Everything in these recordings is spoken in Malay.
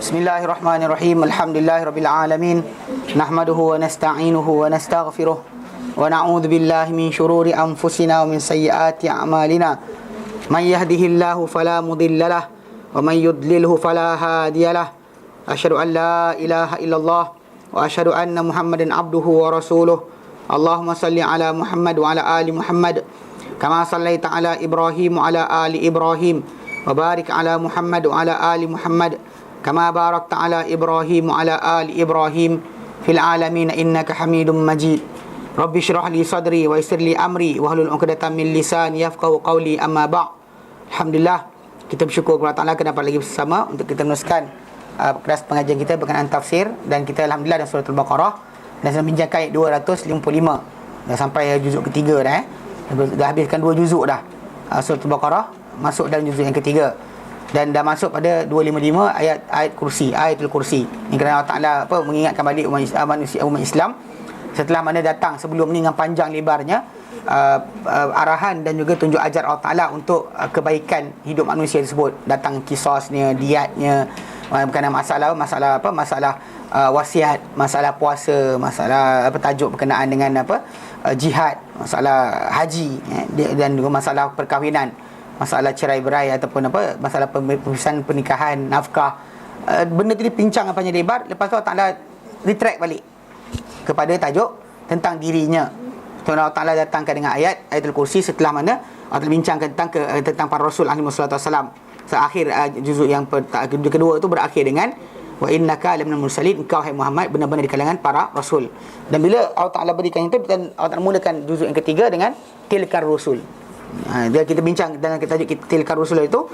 Bismillahirrahmanirrahim. Alhamdulillahirabbil alamin. Nahmaduhu wa nasta'inuhu wa nastaghfiruh. Wa na'udzu billahi min shururi anfusina wa min sayyiati a'malina. May yahdihillahu fala mudhillalah wa may yudlilhu fala hadiyalah. Asyhadu an la ilaha illallah wa asyhadu anna Muhammadan abduhu wa rasuluh. Allahumma salli ala Muhammad wa ala ali Muhammad kama sallaita ala Ibrahim wa ala ali Ibrahim wa barik ala Muhammad wa ala ali Muhammad kama barakta ala Ibrahim wa ala ali Ibrahim fil alamin innaka Hamidum Majid. Rabbi shrah li sadri wa yassir li amri wahlul 'uqdatam min lisani yafqahu qawli. Amma ba'd. Alhamdulillah, kita bersyukur kepada Allah kerana dapat lagi bersama untuk kita meneruskan kelas pengajian kita berkenaan tafsir, dan kita alhamdulillah dalam surah Al-Baqarah dan sedang bincangkan ayat 255. Dah sampai juzuk ketiga dah Dah habiskan 2 juzuk dah. Surah Al-Baqarah masuk dalam juzuk yang ketiga. Dan dah masuk pada 255 ayat kursi, ayatul kursi. Ini kerana Allah Ta'ala mengingatkan balik umat Islam setelah mana datang sebelum ni dengan panjang lebarnya arahan dan juga tunjuk ajar Allah Ta'ala untuk kebaikan hidup manusia tersebut. Datang kisosnya, diatnya, bukan masalah wasiat, masalah puasa, masalah tajuk berkenaan dengan jihad, masalah haji, dan juga masalah perkahwinan, masalah cerai berai ataupun masalah perpisahan pernikahan, nafkah. Benda tu dipincang panjang lebar. Lepas tu Allah Ta'ala retract balik kepada tajuk tentang dirinya. Allah Ta'ala datangkan dengan ayatul kursi setelah mana Allah Ta'ala bincangkan tentang para rasul alaihi wassalam. Akhir juzuk yang kedua itu berakhir dengan wa innaka laminal mursalin, engkau hai Muhammad benar-benar di kalangan para rasul. Dan bila Allah Ta'ala berikan itu, dan Allah Ta'ala mulakan juzuk yang ketiga dengan tilkar rusul. Dia kita bincang dalam tajuk tilkar rusul itu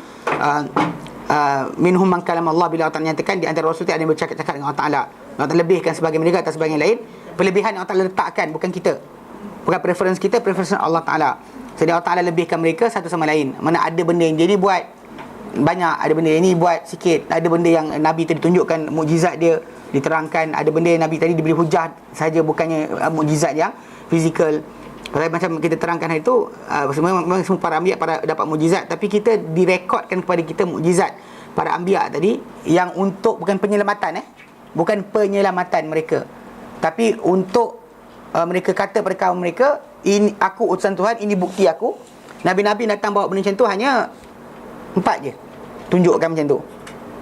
minhum man kalama Allah. Bila Allah Ta'ala nyatakan di antara rasul itu ada yang bercakap-cakap dengan Allah Ta'ala. Allah Ta'ala lebihkan sebagian mereka atas sebagian lain. Pelebihan yang Allah Ta'ala letakkan bukan kita, bukan preference kita, preference Allah Ta'ala. Jadi Allah Ta'ala lebihkan mereka satu sama lain. Mana ada benda yang dia ni buat banyak, ada benda yang ni buat sikit. Ada benda yang Nabi tadi tunjukkan mukjizat dia diterangkan. Ada benda yang Nabi tadi diberi hujah saja, bukannya mukjizat yang fizikal. Kalau macam kita terangkan hari itu, semua para anbiya pada dapat mukjizat, tapi kita direkodkan kepada kita mukjizat para anbiya tadi yang untuk bukan penyelamatan bukan penyelamatan mereka, tapi untuk mereka kata pada kaum mereka, ini aku utusan Tuhan, ini bukti aku. Nabi-nabi datang bawa benda macam tu hanya 4 je tunjukkan macam tu.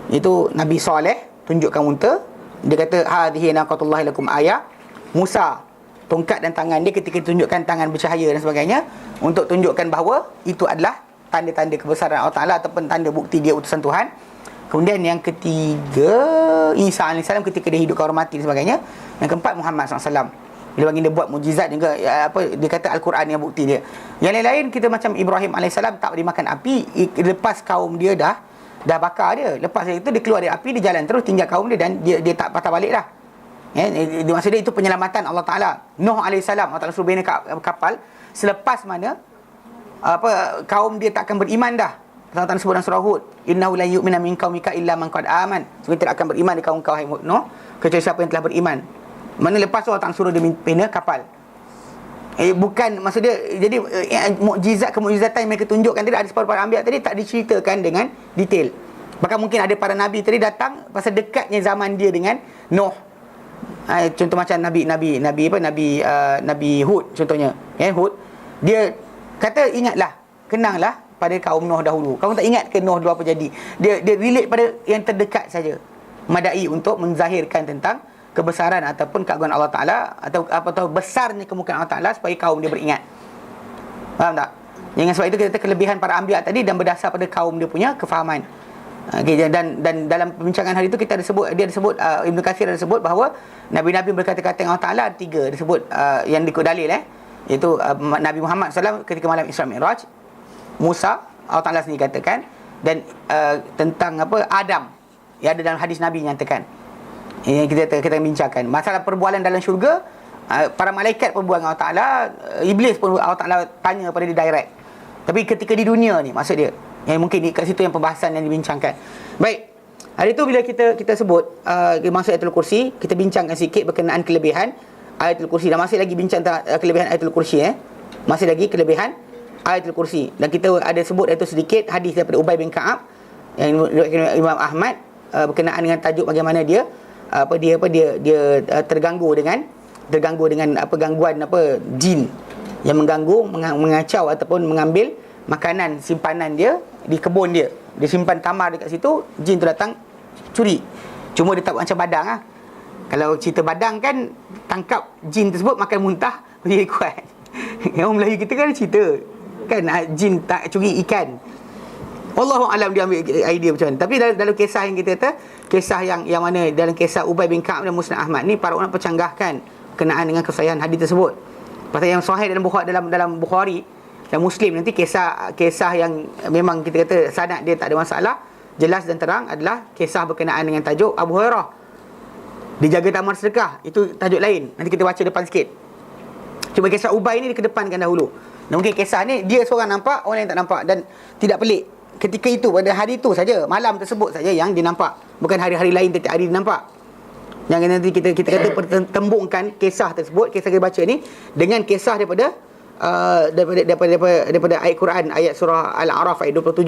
Itu Nabi Saleh tunjukkan unta, dia kata hadhihi naqatullahi lakum ayah. Musa tongkat dan tangan dia ketika tunjukkan tangan bercahaya dan sebagainya, untuk tunjukkan bahawa itu adalah tanda-tanda kebesaran Allah Ta'ala ataupun tanda bukti dia utusan Tuhan. Kemudian yang ketiga Isa AS ketika dia hidup kehormati dan sebagainya. Yang keempat Muhammad SAW, bila bagi dia buat mukjizat juga, dia kata Al-Quran yang bukti dia. Yang lain-lain kita macam Ibrahim AS tak boleh makan api lepas kaum dia dah bakar dia. Lepas itu dia keluar dari api, dia jalan terus tinggal kaum dia, dan dia tak patah balik dah. Maksudnya itu penyelamatan Allah Ta'ala. Nuh AS Allah Ta'ala suruh bina kapal selepas mana kaum dia tak akan beriman dah. Allah Ta'ala sebut dalam surah Hud, innahu la yu'mina min qaumika illa man qad aman. Sebab tidak akan beriman di kaum kau hai Nuh kecuali siapa yang telah beriman. Mana lepas tu Allah Ta'ala suruh dia bina kapal. Bukan maksudnya, jadi mukjizat-mukjizatan yang mereka tunjukkan tadi, ada separuh para anbiya tadi tak diceritakan dengan detail. Bahkan mungkin ada para nabi tadi datang pasal dekatnya zaman dia dengan Nuh. Contoh macam Nabi Hud contohnya. Hud dia kata ingatlah, kenanglah pada kaum Nuh dahulu. Kamu tak ingat ke Nuh dulu apa jadi? Dia relate pada yang terdekat saja. Madai untuk menzahirkan tentang kebesaran ataupun keagungan Allah Ta'ala, atau besarnya kemuliaan Allah Ta'ala supaya kaum dia beringat. Faham tak? Dengan sebab itu kita kata kelebihan para anbiya tadi dan berdasar pada kaum dia punya kefahaman. Dan dalam perbincangan hari itu dia ada sebut Ibn Katsir ada sebut bahawa nabi-nabi berkata-kata dengan Allah Ta'ala ada 3 disebut yang diikut dalil iaitu Nabi Muhammad SAW ketika malam Isra Mi'raj, Musa Allah Ta'ala sendiri katakan, dan tentang Adam yang ada dalam hadis Nabi nyatakan. Ini kita bincangkan masalah perbualan dalam syurga. Para malaikat perbual dengan Allah Ta'ala, iblis pun Allah Ta'ala tanya pada dia direct. Tapi ketika di dunia ni, maksud dia yang mungkin kat situ yang pembahasan yang dibincangkan. Baik, hari tu bila kita sebut masuk ayatul kursi, kita bincangkan sikit berkenaan kelebihan ayatul kursi. Dan masih lagi bincang tentang kelebihan ayatul kursi masih lagi kelebihan ayatul kursi. Dan kita ada sebut itu sedikit hadis daripada Ubay bin Ka'ab yang diriwayatkan Imam Ahmad berkenaan dengan tajuk bagaimana dia terganggu dengan gangguan jin yang mengganggu, mengacau ataupun mengambil makanan simpanan dia di kebun dia. Dia simpan tamar dekat situ, jin tu datang curi. Cuma dia tak macam badang lah. Kalau cerita badang kan, tangkap jin tersebut makan muntah jadi kuat. Yang Melayu kita kan cerita kan, jin tak curi ikan. Wallahu alam dia ambil idea macam mana. Tapi dalam kisah yang kita kata, kisah yang mana dalam kisah Ubay bin Ka'ab dan Musnad Ahmad ni, para ulama percanggahkan berkenaan dengan kesahihan hadis tersebut. Pasal yang sahih dalam Bukhari dan Muslim nanti kisah yang memang kita kata sanad dia tak ada masalah, jelas dan terang, adalah kisah berkenaan dengan tajuk Abu Hurairah dijaga tamar sedekah. Itu tajuk lain, nanti kita baca depan sikit. Cuma kisah Ubay ni dikedepankan dahulu. Dan mungkin kisah ni dia seorang nampak, orang lain tak nampak, dan tidak pelik. Ketika itu, pada hari itu saja, malam tersebut saja yang dia nampak, bukan hari-hari lain tiap hari dia nampak. Yang nanti kita kata pertembungkan kisah tersebut, kisah kita baca ni dengan kisah daripada ayat Quran, ayat surah Al-A'raf ayat 27.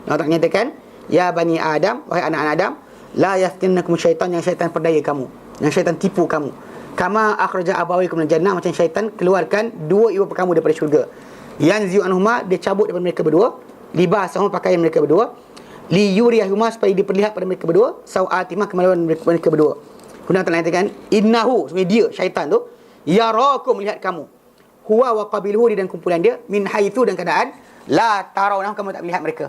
Allah Ta'ala nyatakan, ya bani Adam, wahai anak-anak Adam, la yaftinnakum syaitan, yang syaitan perdaya kamu, yang syaitan tipu kamu. Kama akhraja abawaykum minal jannah, macam syaitan keluarkan dua ibu bapa kamu daripada syurga. Yanzi'u anhuma, dia cabut daripada mereka berdua, libasahum, pakaian mereka berdua, li yuriyahuma, supaya diperlihat pada mereka berdua, sau'atimah, kemaluan mereka berdua. Kemudian Allah nyatakan, innahu, sebenarnya dia syaitan tu, yarakum, melihat kamu, huwa wa qabiluhu, dan kumpulan dia, min haitsu, dan keadaan la tarawna, kamu tak melihat mereka.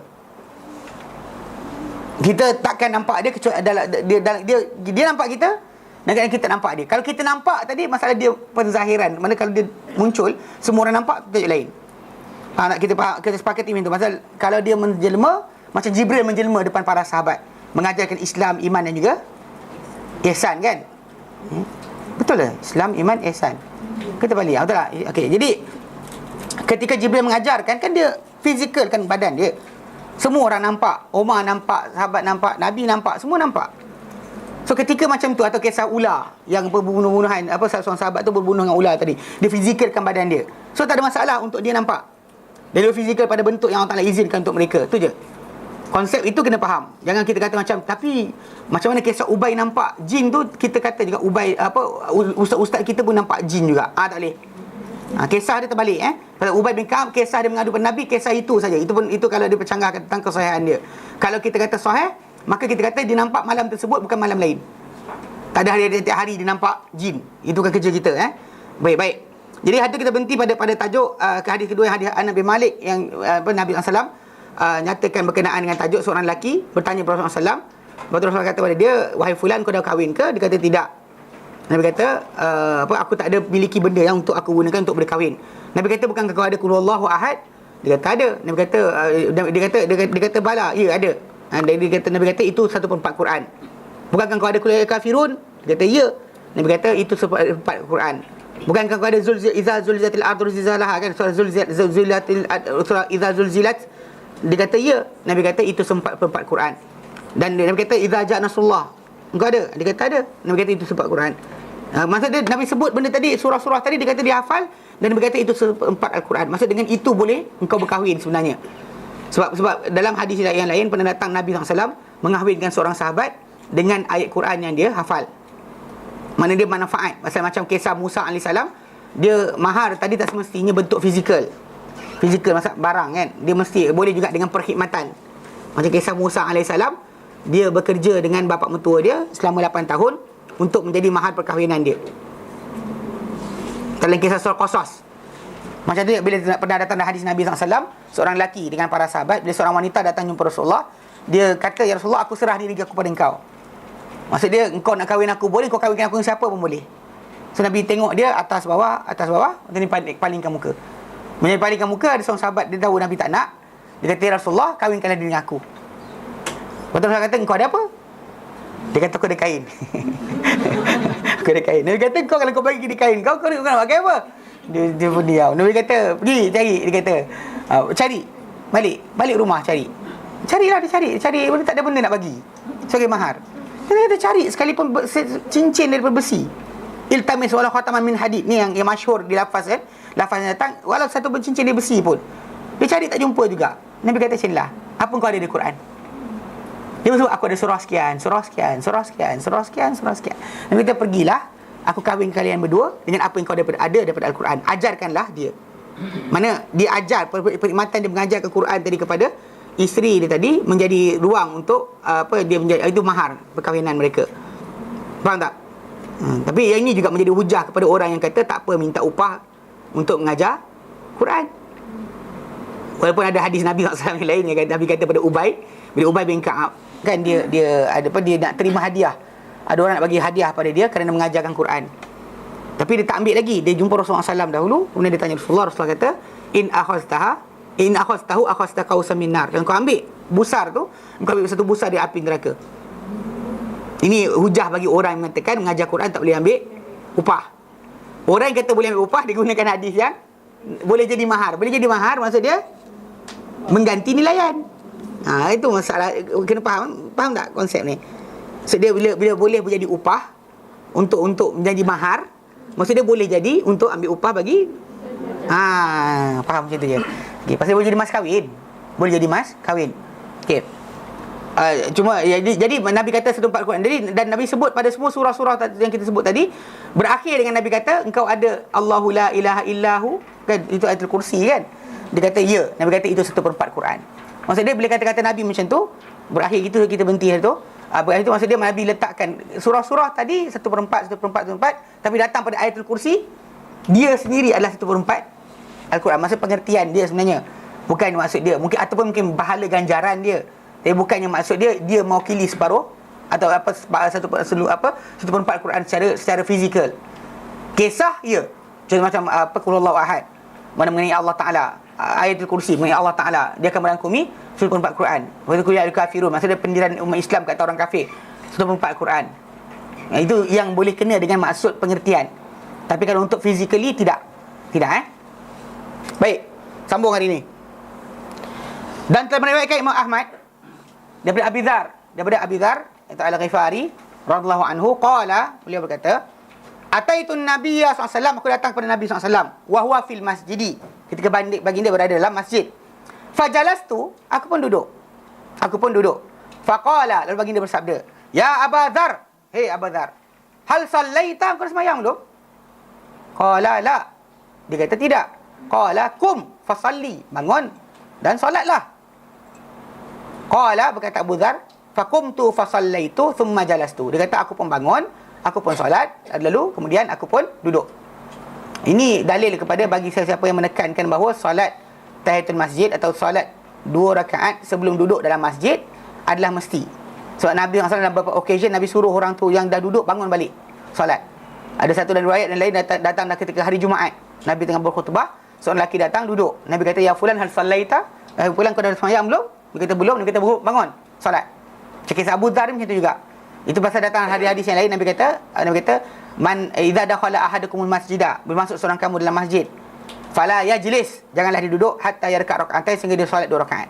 Kita takkan nampak dia kecuali dia nampak kita, dan kadang kita nampak dia. Kalau kita nampak tadi, masalah dia penzahiran. Mana kalau dia muncul, semua orang nampak, tajuk lain. Kita sepakati macam tu. Pasal kalau dia menjelma, macam Jibril menjelma depan para sahabat, mengajarkan Islam, iman dan juga ihsan, kan? Betul lah, Islam, iman, ihsan. Kita balik, betul tak? Okey, jadi ketika Jibril mengajarkan, kan dia fizikal kan badan dia. Semua orang nampak, Umar nampak, sahabat nampak, Nabi nampak, semua nampak. So ketika macam tu, atau kisah ular yang berbunuh-bunuhan, seorang sahabat tu berbunuh dengan ular tadi, dia fizikalkan badan dia. So tak ada masalah untuk dia nampak. Dia fizikal pada bentuk yang Allah Ta'ala izinkan untuk mereka. Tu je. Konsep itu kena faham. Jangan kita kata macam, tapi macam mana kisah Ubay nampak jin tu, kita kata juga Ubay, ustaz-ustaz kita pun nampak jin juga. Tak boleh. Kisah dia terbalik. Kalau Ubay bin Ka'ab, kisah dia mengadu pada Nabi, kisah itu saja. Itu kalau dia bercanggahkan tentang kesahihan dia. Kalau kita kata sahih, maka kita kata dia nampak malam tersebut, bukan malam lain. Tak ada tiap hari dia nampak jin. Itu kan kerja kita. Baik. Jadi hadis kita berhenti pada tajuk hadis kedua, yang hadis Anas bin Malik, yang Nabi SAW nyatakan berkenaan dengan tajuk seorang lelaki bertanya kepada Rasulullah SAW. Rasulullah kata kepada dia, wahai fulan, kau dah kahwin ke? Dia kata tidak. Nabi kata, aku tak ada miliki benda yang untuk aku gunakan untuk berkahwin. Nabi kata, bukankah kau ada qul huwallahu ahad? Dia kata ada. Nabi kata, dia kata bala, ya ada. Nabi kata itu 1/4 Quran. Bukankah kau ada qul ya kafirun? Dia kata ya. Nabi kata itu 1/4 Quran. Bukankah kau ada iza zulzilatil ardu zilzalaha, kan, surah surah iza zulzilat? Dia kata ya. Nabi kata itu 1/4 Quran. Dan Nabi kata iza ja'a nasrullah, engkau ada? Dia kata ada. Nabi kata itu 1/4 Quran. Maksud dia, Nabi sebut benda tadi, surah-surah tadi, dia kata dia hafal, dan Nabi kata itu 1/4 Al-Quran. Maksud dengan itu boleh engkau berkahwin sebenarnya. Sebab dalam hadis yang lain pernah datang Nabi SAW mengahwinkan seorang sahabat dengan ayat Quran yang dia hafal. Mana dia manfaat. Macam kisah Musa AS, dia mahar tadi tak semestinya bentuk fizikal. Fizikal maksud barang, kan. Dia mesti boleh juga dengan perkhidmatan. Macam kisah Musa AS, dia bekerja dengan bapa mentua dia selama 8 tahun untuk menjadi mahar perkahwinan dia. Dalam kisah surah Qasas. Macam tu bila pernah datang dalam hadis Nabi SAW, seorang lelaki dengan para sahabat, bila seorang wanita datang jumpa Rasulullah, dia kata, ya Rasulullah, aku serah diri aku pada engkau. Maksud dia, engkau nak kahwin aku boleh, kau kahwinkan aku dengan siapa pun boleh. So Nabi tengok dia atas bawah, macam ni palingkan muka. Bila palingkan muka, ada seorang sahabat, dia tahu Nabi tak nak. Dia kata, ya Rasulullah, kahwinkanlah diri dengan aku. Lepas tu Rasulullah kata, engkau ada apa? Dia kata, aku ada kain. Aku ada kain. Nabi kata, kau kalau kau bagi dia kain, kau nak pakai apa? Dia pun diam. Nabi kata, pergi cari. Dia kata, cari. Balik rumah cari. Carilah, dia cari. Benda tak ada benda nak bagi sebagai mahar. Dia kata, cari sekalipun cincin daripada besi. Iltamis walau khataman min hadid. Ni yang masyhur di lafaz, kan. Lafaz yang datang, walau satu cincin dari besi pun. Dia cari tak jumpa juga. Nabi kata, sinilah, apa kau ada di Quran? Dia bersebut aku ada surah sekian, surah sekian, surah sekian, surah sekian, surah sekian. Nabi kata pergilah, aku kahwin kalian berdua dengan apa yang kau ada daripada Al-Quran. Ajarkanlah dia. Mana dia ajar, perkhidmatan dia mengajarkan Quran tadi kepada isteri dia tadi menjadi ruang untuk dia menjadi, itu mahar perkahwinan mereka. Faham tak? Tapi yang ini juga menjadi hujah kepada orang yang kata tak apa minta upah untuk mengajar Quran. Walaupun ada hadis Nabi SAW yang lain yang Nabi kata pada Ubay, bila Ubay bin Ka'ab kan dia dia nak terima hadiah. Ada orang nak bagi hadiah pada dia kerana mengajarkan Quran. Tapi dia tak ambil lagi. Dia jumpa Rasulullah SAW dahulu, kemudian dia tanya Rasulullah kata, in akhaztahu akhazta qausan min nar. Kalau kau ambil busar tu, kau ambil satu busar di api neraka. Ini hujah bagi orang yang mengatakan mengajar Quran tak boleh ambil upah. Orang yang kata boleh ambil upah, dia gunakan hadis yang boleh jadi mahar. Boleh jadi mahar maksud dia mengganti nilaian. Itu masalah, kena faham tak konsep ni? So dia bila boleh menjadi upah untuk menjadi mahar, maksud dia boleh jadi untuk ambil upah bagi faham macam tu je. Okey, pasal boleh jadi mas kahwin. Boleh jadi mas kahwin. Okey. Cuma jadi Nabi kata 1/4 Quran. Jadi dan Nabi sebut pada semua surah-surah yang kita sebut tadi berakhir dengan Nabi kata engkau ada Allahu la ilaha illahu, kan itu ayatul kursi kan. Dia kata ya, Nabi kata itu 1/4 Quran. Maksud dia bila kata-kata Nabi macam tu berakhir gitu kita berhenti tu. Berakhir itu maksud dia Nabi letakkan surah-surah tadi 1/4 tapi datang pada ayatul kursi dia sendiri adalah 1/4 Al-Quran. Maksud pengertian dia sebenarnya. Bukan maksud dia mungkin ataupun mungkin pahala ganjaran dia. Tapi bukannya maksud dia mewakili separuh atau 1/4 Quran secara fizikal. Kisah ya. Contoh macam qul huwallahu ahad. Mana mengenai Allah Taala, ayatul kursi mengenai Allah Taala, dia akan merangkumi 1/4 Quran. Wa dzikrullahil kafirun, maksudnya pendirian umat Islam kata orang kafir 1/4 Quran. Itu yang boleh kena dengan maksud pengertian. Tapi kalau untuk physically tidak. Baik, sambung hari ini. Dan telah meriwayatkan Imam Ahmad daripada Abi Dzar Al-Ghifari radhiyallahu anhu qala, beliau berkata, ataitun nabiyya sallallahu alaihi wasallam, aku datang kepada Nabi sallallahu alaihi wasallam wa huwa fil masjidi, ketika baginda berada dalam masjid. Fajalastu, aku pun duduk. Faqala, lalu baginda bersabda, ya Aba Dzar, hei Aba Dzar, hal sallaita, kau dah sembahyang belum? Qala la, dia kata tidak. Qala kum fasalli, bangun dan solatlah. Qala, berkata Abu Dzar, faqumtu fasallaitu thumma jalastu, dia kata aku pun bangun, aku pun solat, lalu kemudian aku pun duduk. Ini dalil kepada bagi siapa yang menekankan bahawa solat tahiyatul masjid atau solat 2 rakaat sebelum duduk dalam masjid adalah mesti. Sebab Nabi SAW dalam beberapa occasion Nabi suruh orang tu yang dah duduk bangun balik solat. Ada satu dan riwayat yang lain datang ketika hari Jumaat, Nabi tengah berkhutbah, seorang lelaki datang duduk. Nabi kata, ya fulan hal sallaita, fulan kau dah sembahyang belum? Dia kata belum. Dia kata bangun solat. Kisah Abu Dzar macam tu juga. Itu pasal datang hadis yang lain, Nabi kata man idza dakhala ahadukumul masjidah, bermaksud seorang kamu dalam masjid, fala yajlis, janganlah dia duduk hatta yarka' rak'atain, sehingga dia solat 2 rakaat.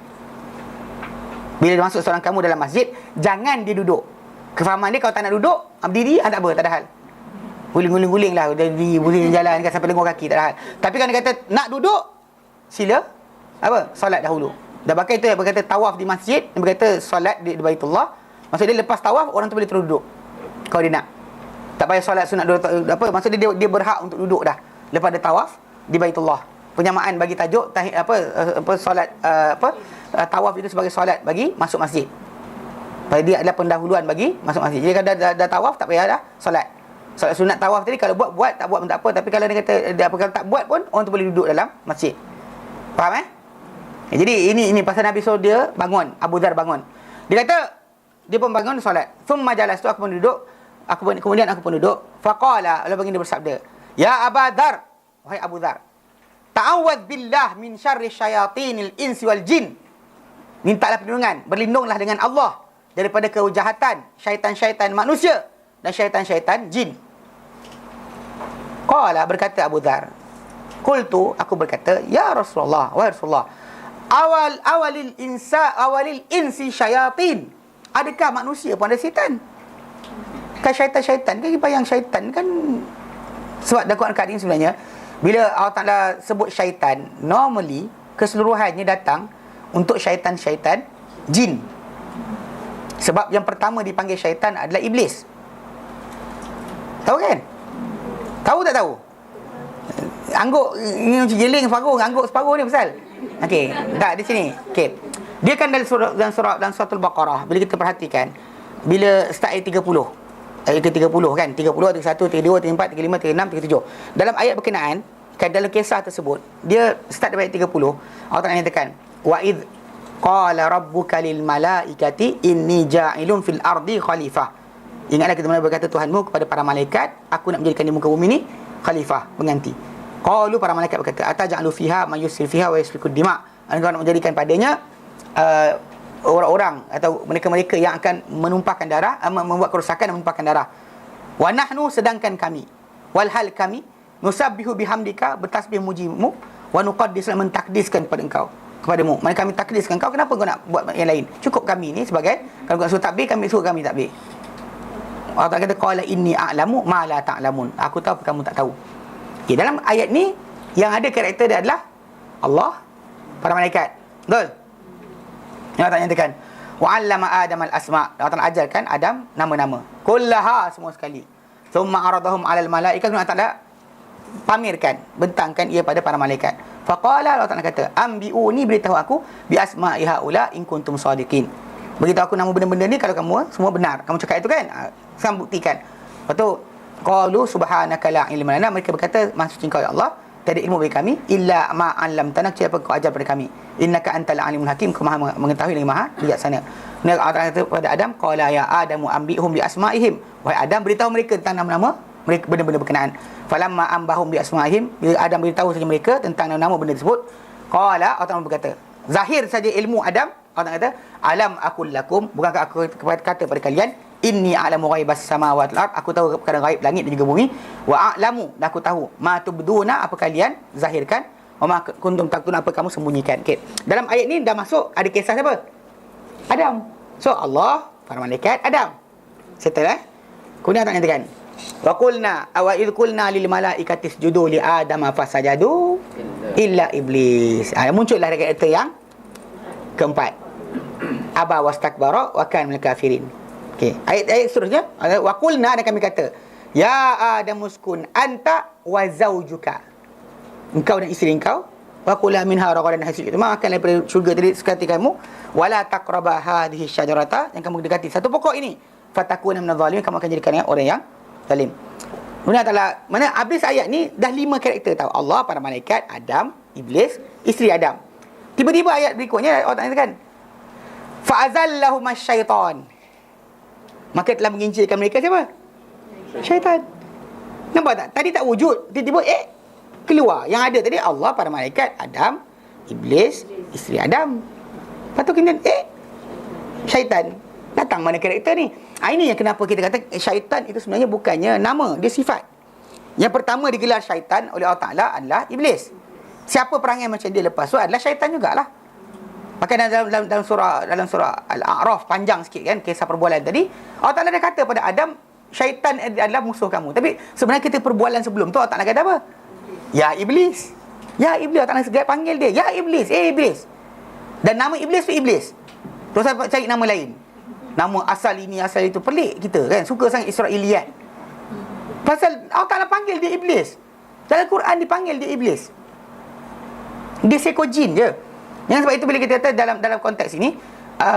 Bila dia masuk seorang kamu dalam masjid, jangan dia duduk. Kefahaman dia kalau tak nak duduk, berdiri tak apa, tak ada hal. Guling-guling lah, boleh jalan kan sampai lengur kaki, tak ada hal. Tapi kalau dia kata nak duduk, sila solat dahulu. Dan bahkan itu yang berkata tawaf di masjid, yang berkata solat di Baitullah, maksud dia lepas tawaf orang tu boleh terus duduk kalau dia nak. Tak payah solat sunat maksud dia berhak untuk duduk dah lepas dia tawaf di Baitullah. Penyamaan bagi tajuk solat tawaf itu sebagai solat bagi masuk masjid. Pada dia adalah pendahuluan bagi masuk masjid. Jadi kalau dah tawaf tak payah dah solat. Solat sunat tawaf tadi kalau buat tak buat pun tak apa, tapi kalau dia kata kalau tak buat pun orang tu boleh duduk dalam masjid. Faham Jadi ini pasal Nabi suruh dia bangun, Abu Dzar bangun. Dia kata dia pun bangun solat. Thumma jalastu, aku pun duduk. Kemudian aku pun duduk. Faqala, lalu baginda bersabda, ya Aba Dzar, wahai Abu Dzar, ta'awwadz billah min syarri syayatinil insi wal jin. Mintalah perlindungan, berlindunglah dengan Allah daripada kejahatan syaitan-syaitan manusia dan syaitan-syaitan jin. Qala, berkata Abu Dzar, qultu, aku berkata, ya Rasulullah, wahai Rasulullah, awalil insi syayatin, adakah manusia pun ada syaitan? Kan syaitan-syaitan, kan bayang syaitan kan. Sebab dalam Quran Karim sebenarnya bila Allah Ta'ala sebut syaitan, normally keseluruhannya datang untuk syaitan-syaitan jin. Sebab yang pertama dipanggil syaitan adalah iblis. Tahu kan? Tahu tak tahu? Angguk ni macam jeling separuh, angguk separuh ni pasal. Okey, tak di sini. Okey. Dia kan dalam surah suratul Baqarah, bila kita perhatikan, bila start ayat 30. Ayat ke-30 kan, 30, 31, 32, 34, 35, 36, 37. Dalam ayat berkenaan, kan dalam kisah tersebut, dia start dari ayat 30. Allah Taala nyatakan, wa id qala rabbuka lil malaikati inni ja'ilun fil ardi khalifah. Ingatlah kita berkata Tuhanmu kepada para malaikat, aku nak menjadikan di muka bumi ni khalifah, pengganti. Qalu, para malaikat berkata, ataj'alu fiha may yusrif fiha wa yasfiku dima. Engkau nak menjadikan padanya orang-orang atau mereka-mereka yang akan menumpahkan darah, membuat kerosakan dan menumpahkan darah. Wa nahnu, sedangkan kami, walhal kami, nusabbihu bihamdika, bertasbih mujimu, wa nuqaddis, mentakdiskan kepada engkau, kepadamu. Mana kami takdiskan kau, kenapa kau nak buat yang lain? Cukup kami ni sebagai, kalau kau suruh takbir, kami suruh kami takbir. Allah Ta'ala kata, qala inni a'lamu ma la ta'lamun. Aku tahu apa kamu tak tahu. Okay, dalam ayat ni yang ada karakter dia adalah Allah, para malaikat. Betul? Yang Allah Ta'ala nyatakan, wa 'allama Adam al-asma'. Allah Ta'ala ajarkan Adam nama-nama. Kullaha, semua sekali. Thumma aradahum 'alal malaikah. Allah Ta'ala pamerkan, bentangkan ia pada para malaikat. Faqala, Allah Ta'ala kata, ambi'uni, beritahu aku, bi asma'i haula in kuntum shadiqin. Beritahu aku nama benda-benda ni kalau kamu semua benar. Kamu cakap itu kan? Sekarang buktikan. Lepas tu, qalu subhanaka la ilma lana. Mereka berkata, maha suci engkau ya Allah, tiada ilmu bagi kami illa ma 'allamtana, kecuali apa kau ajar pada kami. Innaka antal alimul hakim, kau maha mengetahui lagi maha bijaksana. Kemudian Allah kata kepada Adam, qala ya Adamu ambihum bi asma'ihim. Wahai Adam, beritahu mereka tentang nama-nama mereka, benda-benda berkenaan. Falamma ambahum bi asma'ihim, bila Adam beritahu saja mereka tentang nama-nama benda tersebut, qala, Allah berkata, zahir saja ilmu Adam, Allah kata, alam aqul lakum, bukankah aku kata pada kalian, inni a'lamu ghaibas samawati wal ard, aku tahu perkara gaib langit dan juga bumi, wa a'lamu, dan aku tahu ma tubduna, apa kalian zahirkan, wa ma kuntum taktun, apa kamu sembunyikan. Okey, dalam ayat ni dah masuk ada kisah siapa? Adam. So Allah, para malaikat, Adam. Settle Kemudian Allah nyatakan, wa qulna aw id qulna lil malaikati isjudu li adama fasajadu illa iblis. Muncullah karakter yang keempat, aba wastakbara wa kana minal kafirin. Okey, ayat seterusnya, wa qulna, dan kami kata, ya Adam uskun anta wa zawjuka, engkau dan isteri engkau, wa kula minha ragadan hasil, makan daripada syurga tadi sekali kamu, wala taqraba hadhihi syajarata, yang kamu dekati satu pokok ini, fatakuna minadh zalimin, kamu akan jadikan orang yang zalim. Kemudian Allah, mana habis ayat ni dah 5 karakter tahu. Allah, para malaikat, Adam, iblis, isteri Adam. Tiba-tiba ayat berikutnya Allah katakan, fa'azallahuma syaitan, maka telah mengincirkan mereka siapa? Syaitan. Nampak tak? Tadi tak wujud, tiba-tiba keluar. Yang ada tadi Allah, para malaikat, Adam, iblis, isteri Adam. Lepas tu kemudian syaitan. Datang mana karakter ni? Ini yang kenapa kita kata syaitan itu sebenarnya bukannya nama, dia sifat. Yang pertama digelar syaitan oleh Allah Ta'ala adalah iblis. Siapa perangai macam dia lepas tu adalah syaitan jugalah. Maka dalam surah Al-A'raf, panjang sikit kan kisah perbualan tadi, Allah Ta'ala dah kata pada Adam, syaitan adalah musuh kamu. Tapi sebenarnya kita perbualan sebelum tu Allah Ta'ala kata apa? Ya iblis. Ya iblis. Allah Ta'ala segera panggil dia, ya iblis, iblis. Dan nama iblis tu iblis. Terus saya cari nama lain, nama asal ini asal itu, pelik kita kan, suka sangat Israiliyat. Pasal Allah Ta'ala panggil dia iblis. Dalam Quran dipanggil dia iblis. Dia seekor jin je. Yang sebab itu bila kita kata dalam konteks ini,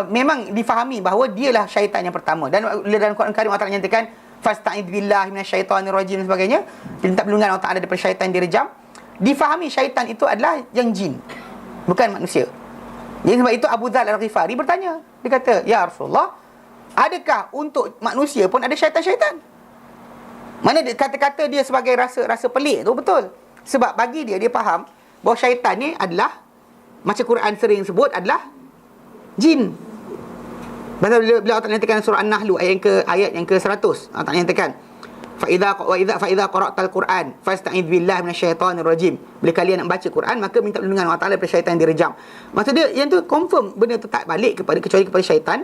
memang difahami bahawa dialah syaitan yang pertama. Dan dalam Quran Karim Allah Ta'ala nyatakan, fasta'idz billahi minasyaitonir rajim dan sebagainya, minta perlindungan Allah Ta'ala daripada syaitan direjam. Difahami syaitan itu adalah yang jin, bukan manusia. Jadi sebab itu Abu Dzar Al-Ghifari bertanya, dia kata, ya Rasulullah, adakah untuk manusia pun ada syaitan-syaitan? Mana kata-kata dia sebagai rasa pelik tu betul. Sebab bagi dia faham bahawa syaitan ni adalah, macam Quran sering sebut, adalah jin. Pasal bila Allah Ta'ala nyatakan surah An-Nahl ayat yang ke-100, Allah Ta'ala nyatakan, fa idza qara'tal Qur'an fasta'idz billahi minasyaitonir rajim. Bila kalian nak baca Quran, maka minta perlindungan Allah Ta'ala daripada syaitan yang direjam. Maksud dia yang tu confirm benda tu tak balik kecuali kepada syaitan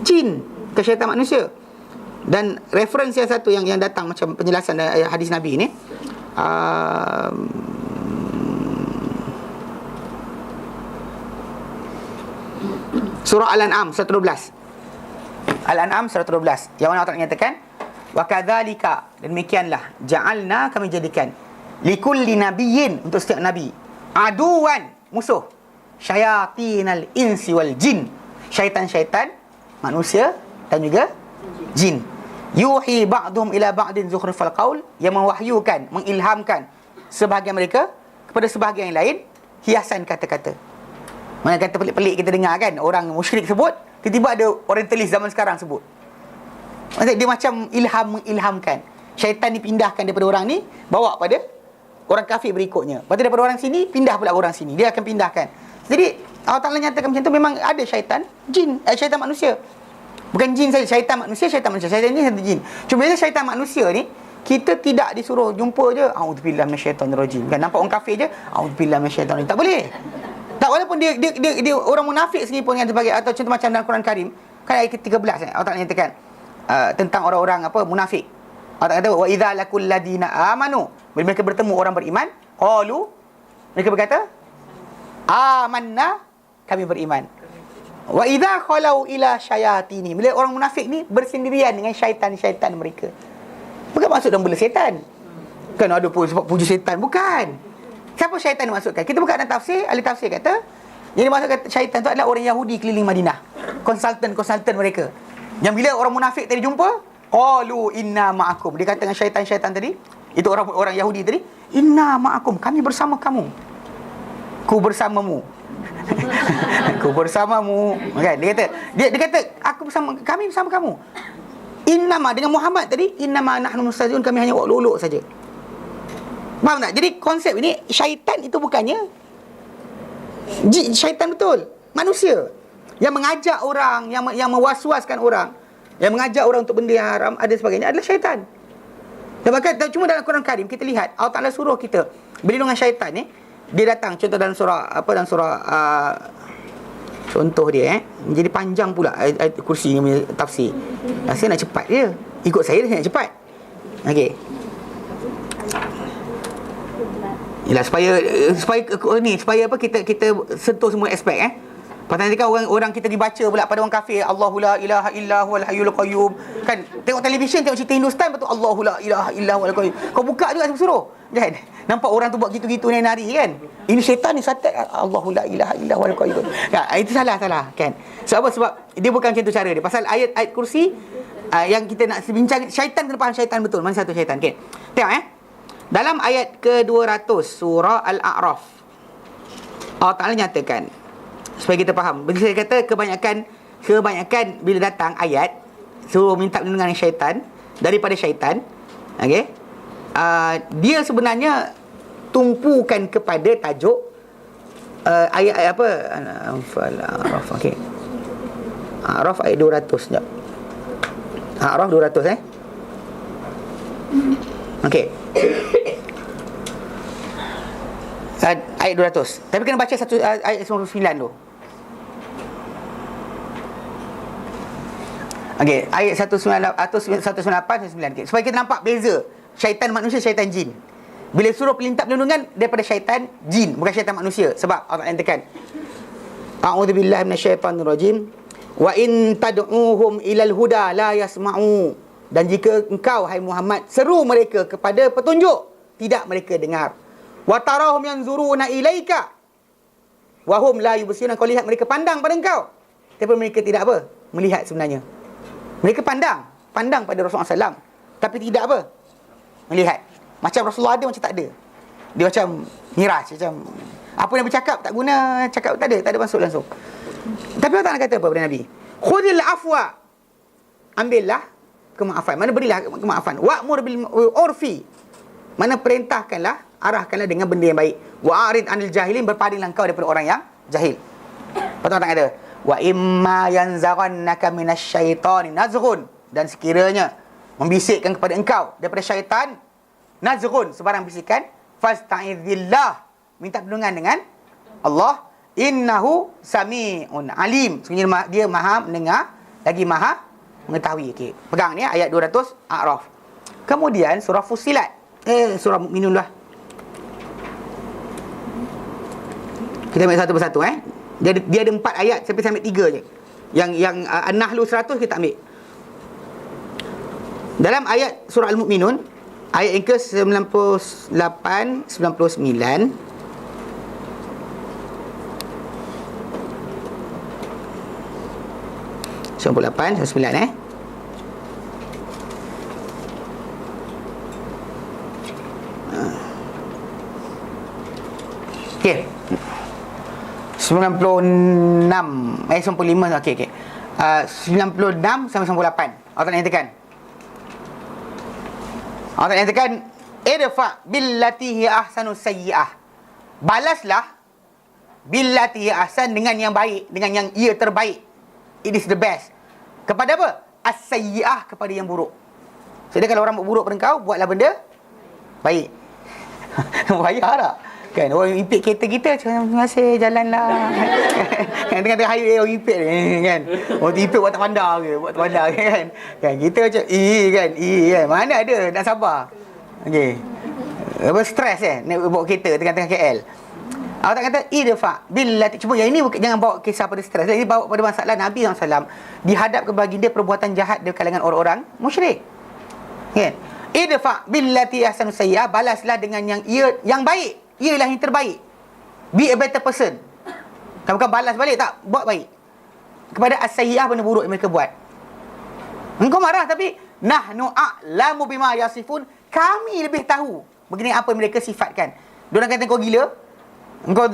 jin, ke syaitan manusia. Dan reference yang satu yang datang macam penjelasan hadis Nabi ni, surah Al-An'am 112. Al-An'am 112. Yang mana Allah Ta'ala nyatakan, wa kadzalika, dan demikianlah, ja'alna, kami jadikan, likulli nabiyyin, untuk setiap nabi, aduwan, musuh, syayatinal insi wal jin, syaitan-syaitan manusia dan juga jin. Yuhi ba'dhum ila ba'din zukhrufal qaul, yang mewahyukan, mengilhamkan sebahagian mereka kepada sebahagian yang lain hiasan kata-kata. Mana kata pelik-pelik kita dengar kan, orang musyrik sebut, tiba-tiba ada orientalis zaman sekarang sebut. Maksudnya dia macam mengilhamkan. Syaitan dipindahkan daripada orang ni, bawa pada orang kafir berikutnya. Lepas tu daripada orang sini, pindah pula orang sini. Dia akan pindahkan. Jadi Allah Ta'ala nyatakan macam tu, memang ada syaitan jin, syaitan manusia. Bukan jin saja, syaitan manusia, syaitan manusia. Syaitan jin, syaitan jin. Cuma bila syaitan manusia ni, kita tidak disuruh jumpa je, a'udzubillah minasyaitonirrajim. Kan nampak orang kafir je, a'udzubillah minasyaitonirrajim. Tak boleh. Tak, walaupun dia orang munafik sekalipun yang sebagai, atau contoh macam dalam Quran Karim, kan ayat ke-13 Allah Ta'ala nyatakan tentang orang-orang munafik. Allah Ta'ala kata, wa idza laqul ladina amanu, bila mereka bertemu orang beriman, qalu, mereka berkata, amanna, kami beriman. Wa idza khalau ila syayatini, bila orang munafik ni bersendirian dengan syaitan-syaitan mereka. Bukan maksud dalam bela setan. Kan ada pun sebab puji setan, bukan. Siapa syaitan dimaksudkan? Kita buka dalam tafsir, ahli tafsir kata, yang dimaksudkan syaitan tu adalah orang Yahudi keliling Madinah. Konsultan mereka. Yang bila orang munafik tadi jumpa, qalu inna ma'akum. Dia kata dengan syaitan-syaitan tadi, itu orang Yahudi tadi, inna ma'akum, kami bersama kamu. Ku bersamamu. Aku bersamamu. Kan? Dia kata aku bersama, kami bersama kamu. Innama, dengan Muhammad tadi, innama nahnu mustahzi'un, kami hanya olok-olok saja. Faham tak? Jadi konsep ini, syaitan itu bukannya syaitan betul, manusia yang mengajak orang, yang mewaswaskan orang, yang mengajak orang untuk benda yang haram, ada sebagainya, adalah syaitan. Dan bahkan cuma dalam Quran Karim kita lihat Allah Ta'ala suruh kita berlindung dengan syaitan ni. Dia datang contoh dalam surah dalam surah contoh dia jadi panjang pula ayat kursi ni punya tafsir. Saya nak cepat je, ikut saya nak cepat. Okey. Yalah, supaya apa, kita sentuh semua aspek Pasal nanti kan orang kita dibaca pula pada orang kafir, Allahu la ilaha illa huwal hayyul qayyum. Kan tengok televisyen, tengok cerita Hindustan, betul Allahu la ilaha illa huwal qayyum. Kau buka juga suruh. Kan? Nampak orang tu buat gitu-gitu nari kan. Ini syaitan ni satat Allahu la ilaha illa huwal qayyum. Kan itu salah kan. Sebab dia bukan macam tu cara dia. Pasal ayat kursi yang kita nak bincang, syaitan kena faham syaitan betul. Mana satu syaitan? Okey. Tengok dalam ayat ke-200 surah Al-A'raf, Allah Ta'ala nyatakan, supaya kita faham. Bila saya kata kebanyakan bila datang ayat suruh minta perlindungan syaitan daripada syaitan, okey, dia sebenarnya tumpukan kepada tajuk ayat apa, Al-A'raf. Okey, A'raf ayat 200 sekejap. A'raf 200 okey. Ayat 200. Tapi kena baca satu ayat 99 tu. Okey, ayat 198 atau 198. Okay. Supaya kita nampak beza syaitan manusia, syaitan jin. Bila suruh minta perlindungan daripada syaitan jin, bukan syaitan manusia. Sebab Allah nyatakan, a'udzubillahi minasyaitonirrajim, wa in tad'uhum ilal huda la yasma'u. Dan jika engkau, hai Muhammad, seru mereka kepada petunjuk, tidak mereka dengar. Wa tarahum yanzuruna ilaika wa hum la yubsirun. Kau lihat mereka pandang pada engkau, tapi mereka tidak apa? Melihat sebenarnya. Mereka pandang pada Rasulullah SAW, tapi tidak apa? Melihat. Macam Rasulullah ada, macam tak ada. Dia macam miraj, macam apa yang bercakap tak guna, cakap tak ada masuk langsung. Tapi Allah Ta'ala kata apa pada Nabi? Khudil afwa, ambillah kemaafan. Mana berilah kemaafan. Wa'mur bil urfi, mana perintahkanlah, arahkanlah dengan benda yang baik. Wa'arid anil jahilin, berpalinglah engkau daripada orang yang jahil. Patut tak kata, wa imma yanzaghannaka minasyaitani nazghun, dan sekiranya membisikkan kepada engkau daripada syaitan nazghun, sebarang bisikan, fasta'idillah, minta perlindungan dengan Allah, innahu sami'un alim, sebenarnya dia maha mendengar lagi maha mengetahui. Okey, pegang ni ayat 200 A'raf. Kemudian surah Fussilat, surah Mukminun lah. Kita ambil satu persatu Dia ada 4 ayat sampai 3 je. Yang An-Nahl 100 kita ambil. Dalam ayat surah Al-Mu'minun, ayat yang ke-98, 99, 98, 99 okey. 96 95 okey okey. 96 sampai 98. Allah nak nyatakan. Allah nak nyatakan idfa billati hi ahsanu sayyi'ah. Balaslah billati hi ahsan dengan yang baik, dengan yang ia terbaik. It is the best. Kepada apa? As-sayyi'ah, kepada yang buruk. Jadi kalau orang buat buruk pada kau, buatlah benda baik. Bayar tak? Kan orang impit kereta kita, terima kasih, jalanlah. Kan tengah-tengah highway orang impit kan. Orang impit buat tak pandang ke, buat tak pandang kan. Kan kita macam kan. Mana ada nak sabar. Okey. Apa stres nak bawa kereta tengah-tengah KL. Allah tak kata idfa billati. Cuma yang ini jangan bawa kisah pada stres. Ini bawa pada masalah Nabi SAW dihadap ke baginda perbuatan jahat di kalangan orang-orang musyrik. Kan? Idfa billati ahsanu sayyi'ah, balaslah dengan yang baik. Ialah yang terbaik. Be a better person. Kan bukan balas balik, tak, buat baik. Kepada as-sayyi'ah, benda buruk yang mereka buat. Engkau marah tapi nahnu a'lamu bima yasifun, kami lebih tahu begini apa yang mereka sifatkan. Diorang kata kau gila, engkau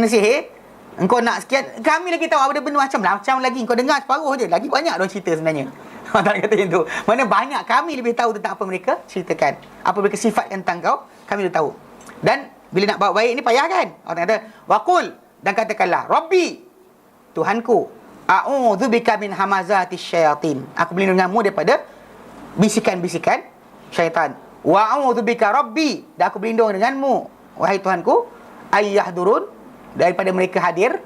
sihir, engkau nak sekian, kami lagi tahu apa benda macam lagi. Engkau dengar separuh je, lagi banyak diorang cerita sebenarnya. Tak kata macam tu. Mana banyak kami lebih tahu tentang apa mereka ceritakan, apa mereka sifatkan tentang kau, kami lebih tahu. Dan bila nak bawa baik ni payah kan? Allah kata waqul, dan katakanlah Rabbi, Tuhanku, a'udzubika min hamazatis syayatin, aku berlindung denganmu daripada bisikan-bisikan syaitan. Wa a'udzubika Rabbi, dan aku berlindung denganmu wahai Tuhanku, ayyahdurun, daripada mereka hadir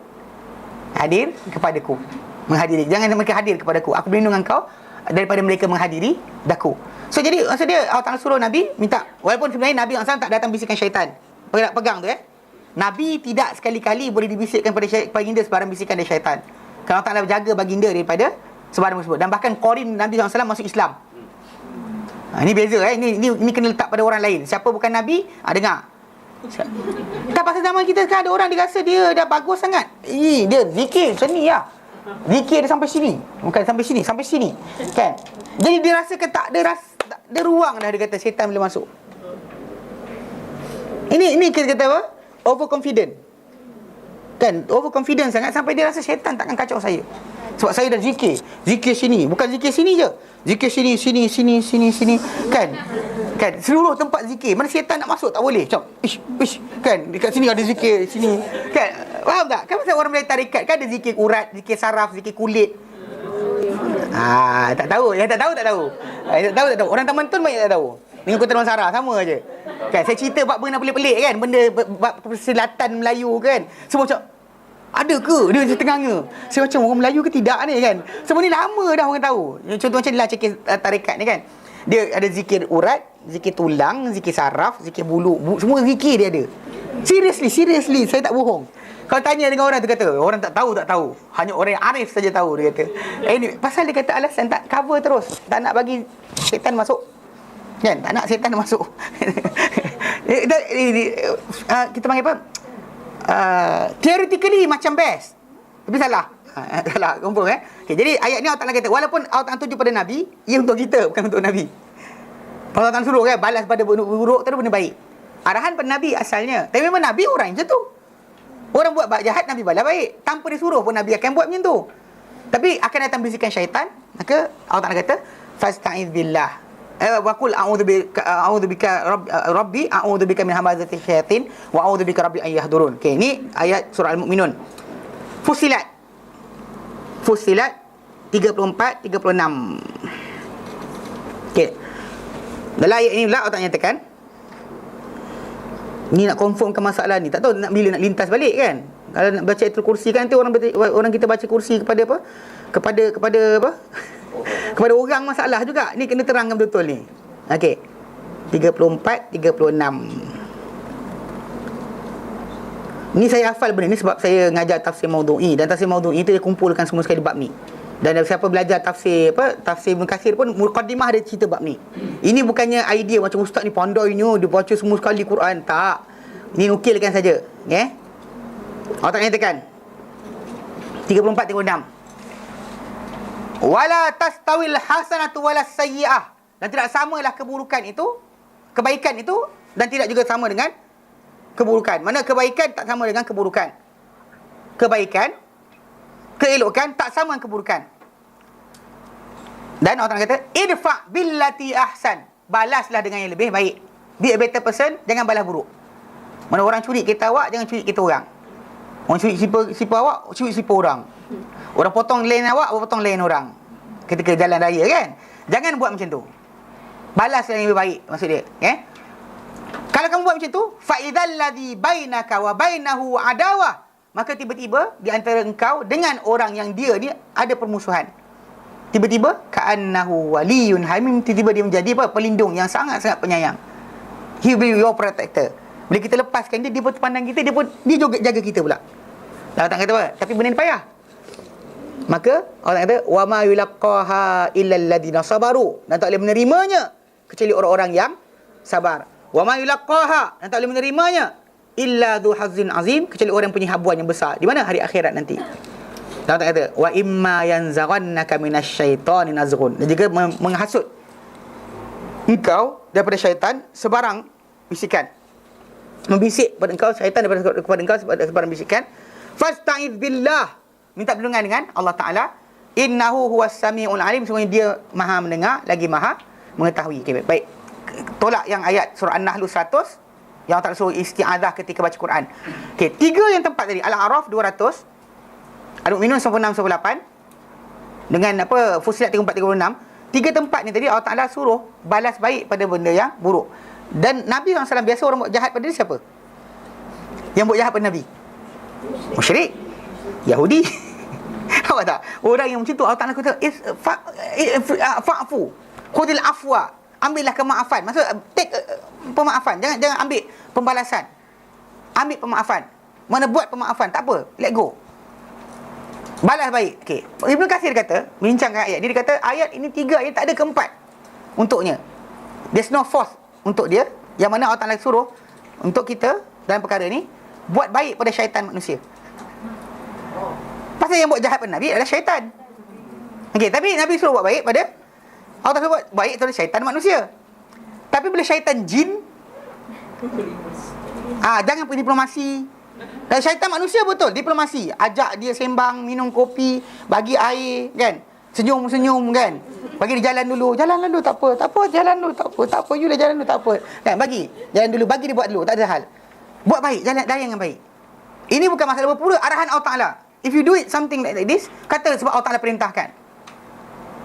kepadaku, menghadiri. Jangan mereka hadir kepadaku, aku berlindung dengan kau daripada mereka menghadiri daku. So jadi maksud dia Allah Ta'ala suruh Nabi minta, walaupun sebenarnya Nabi SAW tak datang bisikan syaitan, pegang tu Nabi tidak sekali-kali boleh dibisikkan pada baginda sebarang bisikan dari syaitan. Kalau Allah Ta'ala jaga baginda daripada sebarang tersebut. Dan bahkan Qarin Nabi SAW masuk Islam. Ini beza Ini kena letak pada orang lain. Siapa bukan Nabi, dengar. Tak, pasal zaman kita kan ada orang dia rasa dia dah bagus sangat. Dia zikir seni lah. Zikir dia sampai sini. Bukan sampai sini, sampai sini. Kan? Jadi dia rasakan tak ada ruang dah, dia kata syaitan boleh masuk. Ini kita kata apa? Overconfident. Kan? Overconfident sangat sampai dia rasa syaitan takkan kacau saya. Sebab saya dah zikir. Zikir sini. Bukan zikir sini je. Zikir sini. Kan? Seluruh tempat zikir. Mana syaitan nak masuk tak boleh. Macam, ish. Kan? Dekat sini ada zikir. Sini. Kan? Faham tak? Kan pasal orang Melayu tarikat kan ada zikir urat, zikir saraf, zikir kulit. Tak tahu. Yang tak tahu. Yang tak tahu. Orang Taman Tun banyak tak tahu. Dengan Kota Damansara sama aje. Kan saya cerita bab benda pelik-pelik kan, benda bab persilatan Melayu kan. Semua macam ada ke dia tengahnya. Saya macam orang Melayu ke tidak ni kan. Semua ni lama dah orang tahu. Contoh macam ni lah zikir tarikat ni kan. Dia ada zikir urat, zikir tulang, zikir saraf, zikir bulu, semua zikir dia ada. Seriously, saya tak bohong. Kalau tanya dengan orang tu kata, orang tak tahu. Hanya orang yang arif saja tahu, dia kata. Ini pasal dia kata alasan tak cover terus. Tak nak bagi syaitan masuk. Kan? Tak nak syaitan masuk. Kita panggil apa? Theoretically macam best. Tapi salah. Salah, kumpul okay, jadi ayat ni Allah Ta'ala kata, walaupun Allah Ta'ala tuju pada Nabi, ia untuk kita, bukan untuk Nabi. Allah Ta'ala suruh kan, balas pada buruk tu benda baik. Arahan pada Nabi asalnya. Tapi memang Nabi orang macam tu. Orang buat jahat, Nabi balas baik. Tanpa disuruh pun Nabi akan buat macam tu. Tapi akan datang bisikan syaitan, maka Allah Ta'ala kata fasta'iz billah. Waqul a'udzubika rabbi a'udzubika min hamazati syayatin wa a'udzubika rabbi an yahdurun. Okey, ini ayat surah Al-Mu'minun. Fussilat 34 36. Okey. Dalam ayat ini pula Allah tak nyatakan. Ni nak confirmkan masalah ni. Tak tahu bila nak lintas balik kan. Kalau nak baca Ayatul Kursi kan nanti orang kita baca kursi kepada apa? Kepada apa? Kepada orang masalah juga. Ni kena terangkan betul ni. Okey. 34 36. Ni saya hafal benda ni sebab saya ngajar tafsir maudhu'i, dan tafsir maudhu'i tu dia kumpulkan semua sekali bab ni. Dan siapa belajar tafsir tafsir Ibn Katsir pun muqaddimah dia cerita bab ni. Ini bukannya idea macam ustaz ni pandainya dia baca semua sekali Quran, tak. Ini nukilkan saja, ya. Allah Taala nyatakan 34 36. Wala tastawil hasanatu walas sayyi'ah. Dan tidak samalah keburukan itu, kebaikan itu, dan tidak juga sama dengan keburukan. Mana kebaikan tak sama dengan keburukan. Kebaikan, keelokan tak sama dengan keburukan. Dan Allah Taala kata, idfa billati ahsan. Balaslah dengan yang lebih baik. Be a better person, jangan balas buruk. Mana orang curi kereta awak, jangan curi kereta orang. Orang curi sipar awak, curi sipar orang. Orang potong lane awak, potong lane orang. Ketika jalan raya kan. Jangan buat macam tu. Balas yang lebih baik, maksud dia, ya. Kalau kamu buat macam tu, fa idzal ladzi bainaka wa bainahu adawah, maka tiba-tiba di antara engkau dengan orang yang dia ni ada permusuhan. Tiba-tiba ka'annahu waliyun hamim, tiba-tiba dia menjadi apa? Pelindung yang sangat-sangat penyayang. He will be your protector. Bila kita lepaskan dia, dia pun pandang kita, dia juga jaga kita pula. Allah tak kata apa? Tapi benda ni payah. Maka Allah kata wa ma yulaqaha illa alladhina sabaru, dan tak boleh menerimanya kecuali orang-orang yang sabar. Wa ma yulaqaha, dan tak boleh menerimanya illa dzu hazzin azim, kecuali orang yang punya habuan yang besar. Di mana? Hari akhirat nanti. Allah kata wa imma yanzaghannaka minasyaitani nazghun, dan juga menghasut engkau daripada syaitan sebarang bisikan. Membisik pada engkau syaitan kepada engkau sebarang bisikan. Fasta'iz billah, minta perlindungan dengan Allah Ta'ala. Innahu huwas sami'ul alim, sebenarnya dia maha mendengar lagi maha mengetahui. Okay, baik. Tolak yang ayat surah An-Nahl 100 yang tak suruh isti'adzah ketika baca Quran. Okey, 3 yang tempat tadi Al-A'raf 200, Al-Mu'minun 96 dengan apa Fussilat 34 36. 3 tempat ni tadi Allah Ta'ala suruh balas baik pada benda yang buruk. Dan Nabi SAW biasa orang buat jahat pada dia siapa? Yang buat jahat pada Nabi? Musyrik, Yahudi. Apa tak? Orang yang macam tu Allah Ta'ala kata fa'fu khudil afwa, ambillah kemaafan. Maksud take pemaafan, jangan ambil pembalasan. Ambil pemaafan. Mana buat pemaafan, tak apa, let go. Balas baik. Okey. Ibn Katsir kata, bincangkan ayat. Dia kata ayat ini 3 ayat tak ada keempat untuknya. There's no fourth untuk dia, yang mana Allah Ta'ala suruh untuk kita dalam perkara ni buat baik pada syaitan manusia. Pasal yang buat jahat pada Nabi adalah syaitan. Okey, tapi Nabi suruh buat baik pada Allah Ta'ala, buat baik pada syaitan manusia. Tapi bila syaitan jin, jangan pergi diplomasi. Dan syaitan manusia betul, diplomasi. Ajak dia sembang, minum kopi, bagi air, kan? Senyum-senyum, kan? Bagi dia jalan dulu. Jalan dulu, tak apa. Tak apa, jalan dulu, tak apa. Tak apa, you dah jalan dulu, tak apa. Kan? Bagi. Jalan dulu, bagi dia buat dulu, tak ada hal. Buat baik, jalan dengan baik. Ini bukan masalah berpura, arahan Allah Ta'ala. If you do it something like this, kata sebab Allah Ta'ala perintahkan.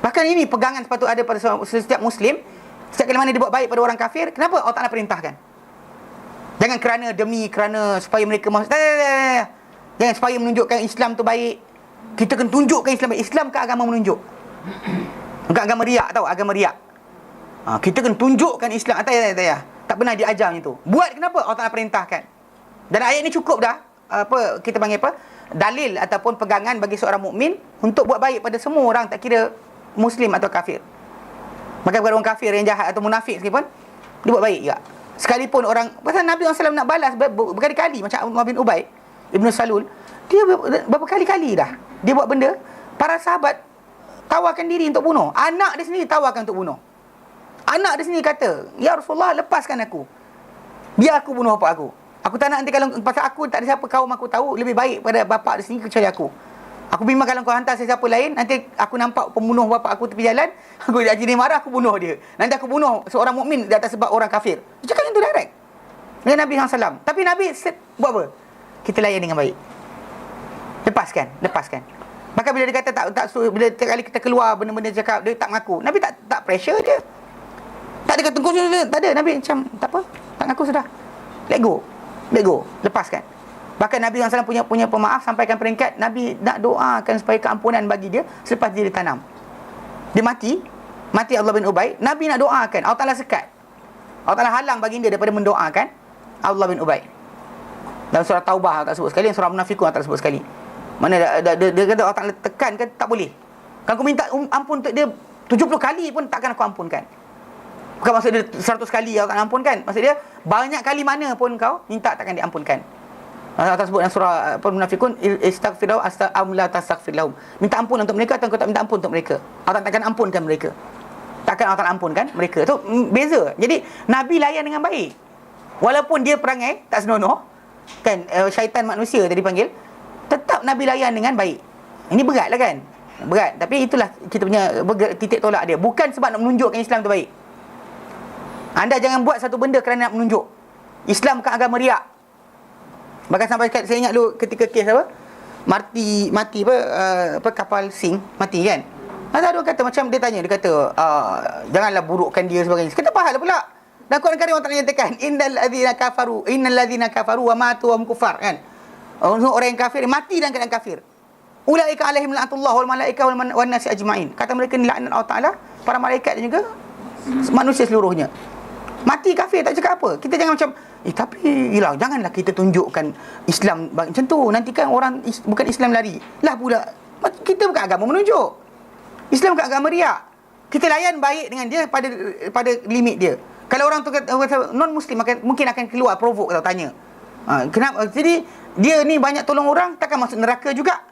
Bahkan ini pegangan sepatut ada pada setiap Muslim. Setiap kali mana dia buat baik pada orang kafir, kenapa Allah Ta'ala perintahkan? Jangan kerana supaya mereka masuk. Jangan supaya menunjukkan Islam tu baik. Kita kena tunjukkan Islam baik. Islam ke agama menunjuk? Bukan agama riak, tahu? Agama riak. Kita kena tunjukkan Islam. Tak pernah diajar macam tu. Buat kenapa? Allah Ta'ala perintahkan. Dan ayat ni cukup dah. Kita panggil apa? Dalil ataupun pegangan bagi seorang mukmin untuk buat baik pada semua orang, tak kira Muslim atau kafir. Maka kepada orang kafir yang jahat atau munafik sekalipun, dia buat baik juga. Sekalipun orang, pasal Nabi SAW nak balas berkali-kali, macam Abdullah bin Ubay Ibn Salul, dia berapa kali-kali dah dia buat benda, para sahabat tawarkan diri untuk bunuh. Anak dia sendiri tawarkan untuk bunuh. Anak dia sendiri kata, ya Rasulullah, lepaskan aku, biar aku bunuh bapak aku. Aku tak nak nanti kalau pasal aku tak ada siapa kaum aku tahu lebih baik pada bapak dia sendiri kecuali aku. Aku bimbang kalau kau hantar sesiapa lain, nanti aku nampak pembunuh bapak aku tepi jalan, aku dah jadi marah, aku bunuh dia. Nanti aku bunuh seorang mukmin di atas sebab orang kafir. Dia cakap yang tu direct dengan Nabi SAW. Tapi Nabi buat apa? Kita layan dengan baik. Lepaskan. Maka bila dia kata tak bila setiap kali kita keluar benda-benda dia cakap, dia tak mengaku. Nabi tak pressure dia. Tak ada kata tunggu, tak ada. Nabi macam tak apa, tak mengaku sudah. Let go. Lepaskan. Bahkan Nabi SAW punya pemaaf sampaikan peringkat Nabi nak doakan supaya keampunan bagi dia selepas dia ditanam. Dia mati Abdullah bin Ubay, Nabi nak doakan, Allah Ta'ala sekat. Allah Ta'ala halang baginda daripada mendoakan Abdullah bin Ubay. Dalam surah Taubah Allah tak sebut sekali, surah Munafikun Allah tak sebut sekali. Mana dia kata Allah Ta'ala tekan kan, tak boleh. Kalau aku minta ampun untuk dia 70 kali pun takkan aku ampunkan. Bukan maksud dia 100 kali aku akan ampunkan. Maksud dia banyak kali mana pun kau minta takkan diampunkan. Allah sebut dalam surah Munafiqun, istaghfirlahu la tastaghfir lahum. Minta ampun untuk mereka atau kau tak minta ampun untuk mereka. Allah takkan ampunkan mereka. Takkan Allah ampunkan mereka. Tu beza. Jadi Nabi layan dengan baik. Walaupun dia perangai tak senonoh, kan, syaitan manusia tadi panggil, tetap Nabi layan dengan baik. Ini berat lah kan? Berat. Tapi itulah kita punya titik tolak dia. Bukan sebab nak menunjukkan Islam tu baik. Anda jangan buat satu benda kerana nak menunjuk Islam bukan agama riak. Bahkan sampai saya ingat dulu ketika kes apa? Mati apa kapal Sing mati kan. Ada orang kata macam dia tanya, dia kata janganlah burukkan dia sebagainya. Kata pahala pula. Dan Quran Karim Allah nyatakan innal ladzina kafaru wa matu wa hum kufar kan. Orang yang kafir mati dalam keadaan kafir. Ulaika alaihim la'natullah wal malaikah wan nasi ajma'in. Kata mereka ni laknat Allah Taala, para malaikat dan juga manusia seluruhnya. Mati kafir tak cakap apa. Kita jangan macam tapi janganlah kita tunjukkan Islam macam tu. Nanti kan orang bukan Islam lari. Lah pula kita bukan agama menunjuk. Islam bukan agama riak. Kita layan baik dengan dia pada limit dia. Kalau orang tu non muslim mungkin akan keluar provoke atau tanya. Kenapa? Jadi dia ni banyak tolong orang, takkan masuk neraka juga.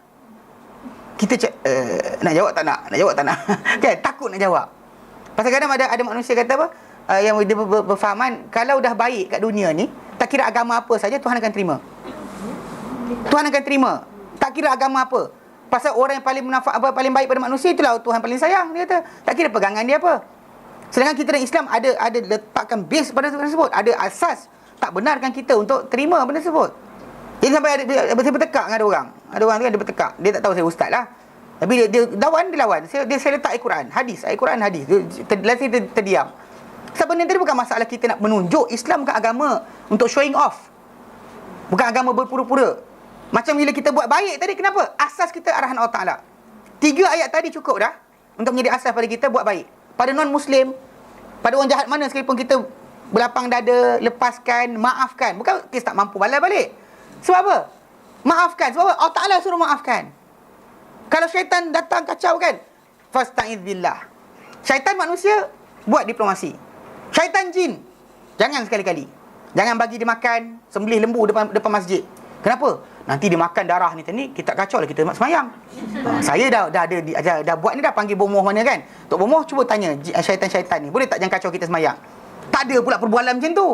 Kita nak jawab tak nak? Nak jawab tak nak? Kan takut nak jawab. Pasal kadang ada manusia kata apa? Yang dia berfahaman, kalau dah baik kat dunia ni, tak kira agama apa saja Tuhan akan terima. Tuhan akan terima. Tak kira agama apa. Pasal orang yang paling baik pada manusia itulah Tuhan paling sayang. Dia kata, tak kira pegangan dia apa. Sedangkan kita dalam Islam ada letakkan base pada tersebut, ada asas. Tak benarkan kita untuk terima benda tersebut. Jadi sampai saya bertekak dengan ada orang. Ada orang tu kan dia bertekak. Dia tak tahu saya ustaz lah. Tapi dia lawan. Saya letak Al-Quran, hadis. Al-Quran hadis. Dia terdiam. Sebenarnya tadi bukan masalah kita nak menunjuk Islam bukan agama untuk showing off. Bukan agama berpura-pura. Macam bila kita buat baik tadi, kenapa? Asas kita arahan Allah Ta'ala. 3 ayat tadi cukup dah untuk menjadi asas pada kita buat baik. Pada non-Muslim, pada orang jahat mana sekalipun kita berlapang dada, lepaskan, maafkan. Bukan kita tak mampu balas balik. Sebab apa? Maafkan. Sebab apa? Allah Ta'ala suruh maafkan. Kalau syaitan datang kacau kan, fasta'iz billah. Syaitan manusia buat diplomasi. Syaitan jin, jangan sekali-kali. Jangan bagi dia makan sembelih lembu depan masjid. Kenapa? Nanti dia makan darah ni tadi, kita kacau lah kita semayang. Saya dah buat ni, dah panggil bomoh mana kan. Tok bomoh cuba tanya syaitan-syaitan ni, boleh tak jangan kacau kita semayang? Tak ada pula perbualan macam tu.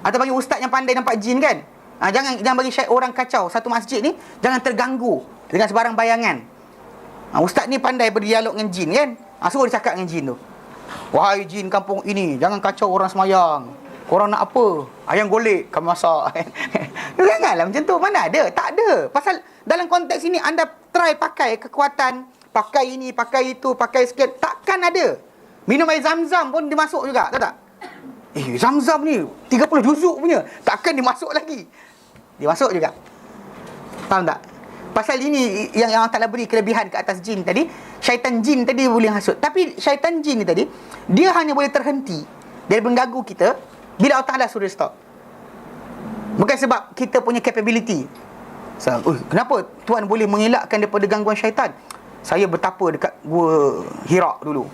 Atau bagi ustaz yang pandai nampak jin kan. Jangan bagi orang kacau satu masjid ni, jangan terganggu dengan sebarang bayangan. Ustaz ni pandai berdialog dengan jin kan. Suruh dia cakap dengan jin tu. Wahai jin kampung ini, jangan kacau orang semayang. Korang nak apa? Ayam golek kami masak. Janganlah macam tu. Mana ada? Tak ada. Pasal dalam konteks ini anda try pakai kekuatan, pakai ini, pakai itu, pakai sekian, takkan ada. Minum air Zam-Zam pun dimasuk juga, tahu tak? Zam-Zam ni 30 juzuk punya, takkan dimasuk lagi. Dimasuk juga. Faham tak? Pasal ini yang Allah Ta'ala beri kelebihan ke atas jin tadi. Syaitan jin tadi boleh hasut. Tapi syaitan jin ni tadi, dia hanya boleh terhenti dari mengganggu kita bila Allah Ta'ala suruh stop. Bukan sebab kita punya capability. Kenapa Tuhan boleh mengelakkan daripada gangguan syaitan? Saya bertapa dekat Gua Hira dulu.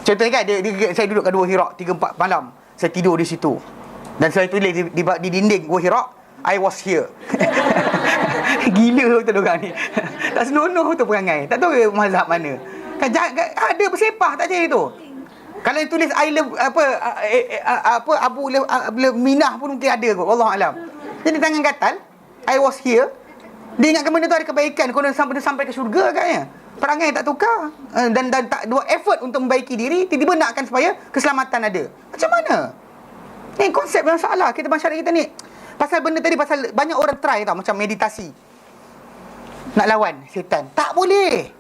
Contohnya kan, saya duduk kat Gua Hira 3-4 malam. Saya tidur di situ. Dan saya tulis di dinding Gua Hira, I was here. Gila betul orang ni. Tak senonoh tu perangai. Tak tahu mazhab mana. Kan ada bersepah tak jadi tu. Kalau dia tulis I love Abu Minah pun mungkin ada kot. Wallahu alam. Jadi tangan gatal, I was here. Dia ingatkan benda tu ada kebaikan, kau sampai ke syurga agaknya. Perangai tak tukar dan tak buat effort untuk membaiki diri, tiba-tiba nakkan supaya keselamatan ada. Macam mana? Ni konsep yang salah kita masyarakat kita ni. Pasal benda tadi, pasal banyak orang try tau, macam meditasi. Nak lawan syaitan. Tak boleh.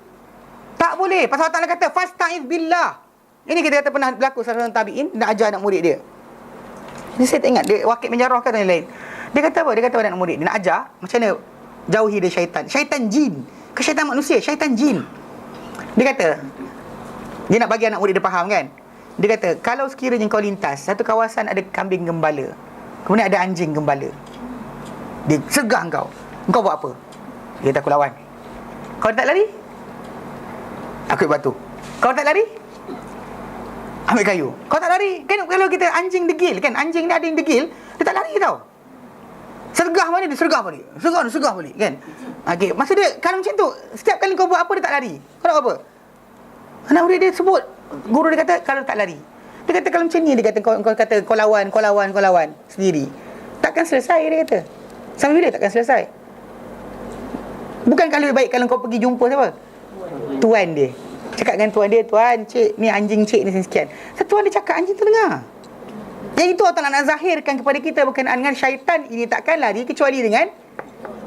Tak boleh. Pasal Allah Ta'ala kata fasta'iz billah. Ini kita kata pernah berlaku salah seorang tabi'in nak ajar anak murid dia. Ini saya tak ingat dia Waqid bin Jarrah kata yang lain. Dia kata apa? Dia kata pada anak murid dia nak ajar macam mana jauhi dia syaitan. Syaitan jin. Ke syaitan manusia, syaitan jin. Dia kata dia nak bagi anak murid dia faham kan. Dia kata kalau sekiranya kau lintas satu kawasan ada kambing gembala, kemudian ada anjing gembala, dia segah kau buat apa? Dia kata aku lawan. Kau tak lari? Aku ambil batu. Kau tak lari? Ambil kayu. Kau tak lari? Kan kalau kita anjing degil kan, anjing ni ada yang degil, dia tak lari tau. Sergah balik, dia sergah balik. Sergah balik kan. Okey, maksud dia kalau macam tu, setiap kali kau buat apa dia tak lari. Kau nak apa? Anak murid dia sebut, guru dia kata kalau tak lari. Dia kata kalau macam ni, dia kata kau lawan sendiri. Takkan selesai, dia kata. Sampai bila takkan selesai? Bukan kalau baik kalau kau pergi jumpa siapa? Tuan dia. Cakap dengan tuan dia, tuan, cik, ni anjing cik ni sekian. So, tuan dia cakap, anjing tu dengar. Yang itu Allah nak zahirkan kepada kita berkenaan dengan syaitan ini takkan lari kecuali dengan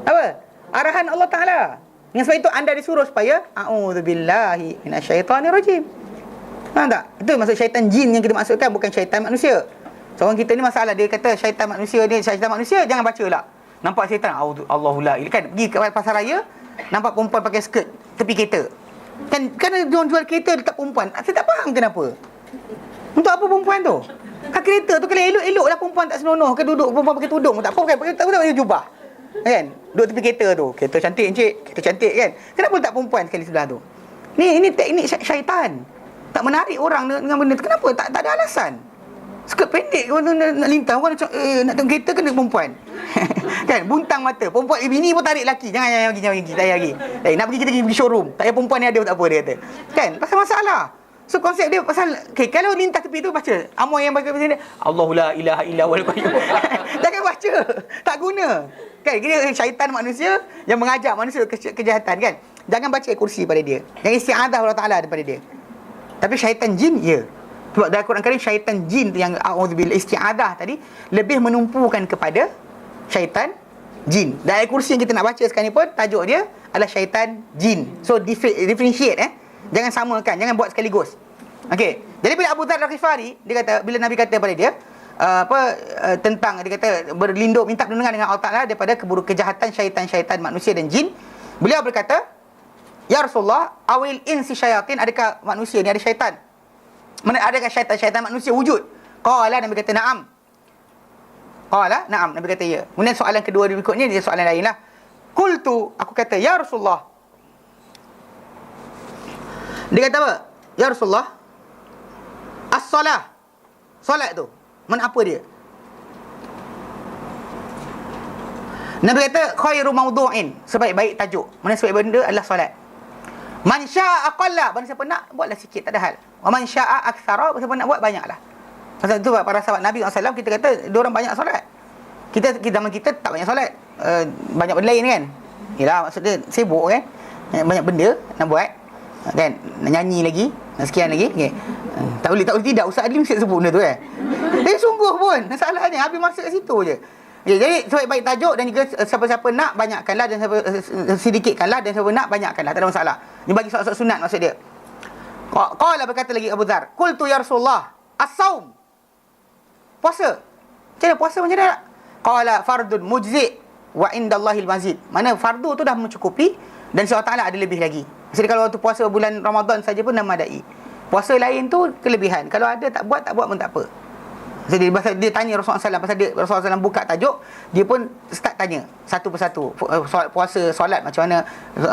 apa? Arahan Allah Ta'ala. Dengan sebab itu anda disuruh supaya a'udzubillahi minasyaitanirrajim. Faham tak? Itu maksud syaitan jin yang kita maksudkan, bukan syaitan manusia. Seorang kita ni masalah, dia kata syaitan manusia ni, syaitan manusia, jangan baca lah. Nampak syaitan, Allahullah, kan pergi ke pasar raya, nampak perempuan pakai skirt tepi kereta. Kan dia jual kereta letak perempuan. Saya tak faham kenapa. Untuk apa perempuan tu? Kat kereta tu kalau elok-elok lah perempuan tak senonoh ke duduk perempuan pakai tudung tak apa kan, pakai jubah. Kan? Duduk tepi kereta tu. Kereta cantik encik, kereta cantik kan. Kenapa letak perempuan sekali sebelah tu? Ni teknik syaitan. Tak menarik orang dengan benda tu. Kenapa? Tak ada alasan. Skirt pendek nak lintang orang nak tengok kereta kena perempuan. Kan? Buntang mata. Perempuan bini pun tarik lelaki. Jangan pergi. Tak payah pergi. Nak pergi kita pergi showroom. Tak payah perempuan ni ada pun tak apa dia kata. Kan? Pasal masalah. So konsep dia pasal kalau lintas tepi tu baca amoi yang baca pasal dia Allahu la ilaha illa huwal qayyum. Jangan baca. Tak guna. Kan? Dia syaitan manusia yang mengajak manusia kejahatan kan. Jangan baca kursi pada dia. Yang isti'adzah Allah Taala daripada dia. Tapi syaitan jin ya. Sebab dalam Quran Karim syaitan jin tu yang a'udzubillah isti'adzah tadi lebih menumpukan kepada syaitan jin. Dan ayat kursi yang kita nak baca sekarang ni pun tajuk dia adalah syaitan jin. So differentiate Jangan samakan, jangan buat sekaligus. Okey. Jadi bila Abu Dzar Al-Ghifari dia kata bila Nabi kata pada dia tentang dia kata berlindung minta perlindungan dengan Allah Taala daripada kejahatan syaitan-syaitan manusia dan jin. Beliau berkata, "Ya Rasulullah, awil insi syayatin, adakah manusia ni ada syaitan? Adakah syaitan manusia wujud?" Qala, Nabi kata, "Na'am." Qala, "Na'am." Nabi kata, "Ya." Kemudian soalan kedua berikutnya dia soalan lainlah. Qultu, aku kata, "Ya Rasulullah." Dia kata apa? "Ya Rasulullah, as-salah." Solat tu, mana apa dia? Nabi kata, "Khairu mawdu'in." Sebaik-baik tajuk. Mana sebaik benda adalah solat. "Man syaa aqalla." Barang siapa nak, buatlah sikit, tak ada hal. "Wa man syaa aktsara." Barang siapa nak buat, banyaklah. Pasal tu para sahabat Nabi SAW, kita kata, diorang banyak solat. Kita zaman kita tak banyak solat. Banyak benda lain kan. Yalah, maksudnya sibuk kan. Banyak benda nak buat. Kan, nak nyanyi lagi, nak sekian lagi. Okay. Tak boleh tidak. Ustaz Adli mesti sebut benda tu kan. Sungguh pun, masalahnya habis masa kat situ je. Okay, jadi sebaik-baik tajuk dan juga siapa-siapa nak banyakkanlah dan sedikitkanlah dan siapa nak banyakkanlah, tak ada masalah. Ni bagi solat sunat maksud dia. Qala, berkata lagi Abu Dzar, "Qultu ya Rasulullah, as-saum." Puasa. Macam mana puasa macam mana? Qala fardun mujzi' wa indallahil mazid. Mana fardu tu dah mencukupi dan Allah Taala ada lebih lagi. Jadi kalau waktu puasa bulan Ramadan saja pun dah madai. Puasa lain tu kelebihan. Kalau ada tak buat pun tak apa. Jadi dia tanya Rasulullah SAW, pasal Rasulullah SAW buka tajuk, dia pun start tanya satu persatu. Solat macam mana,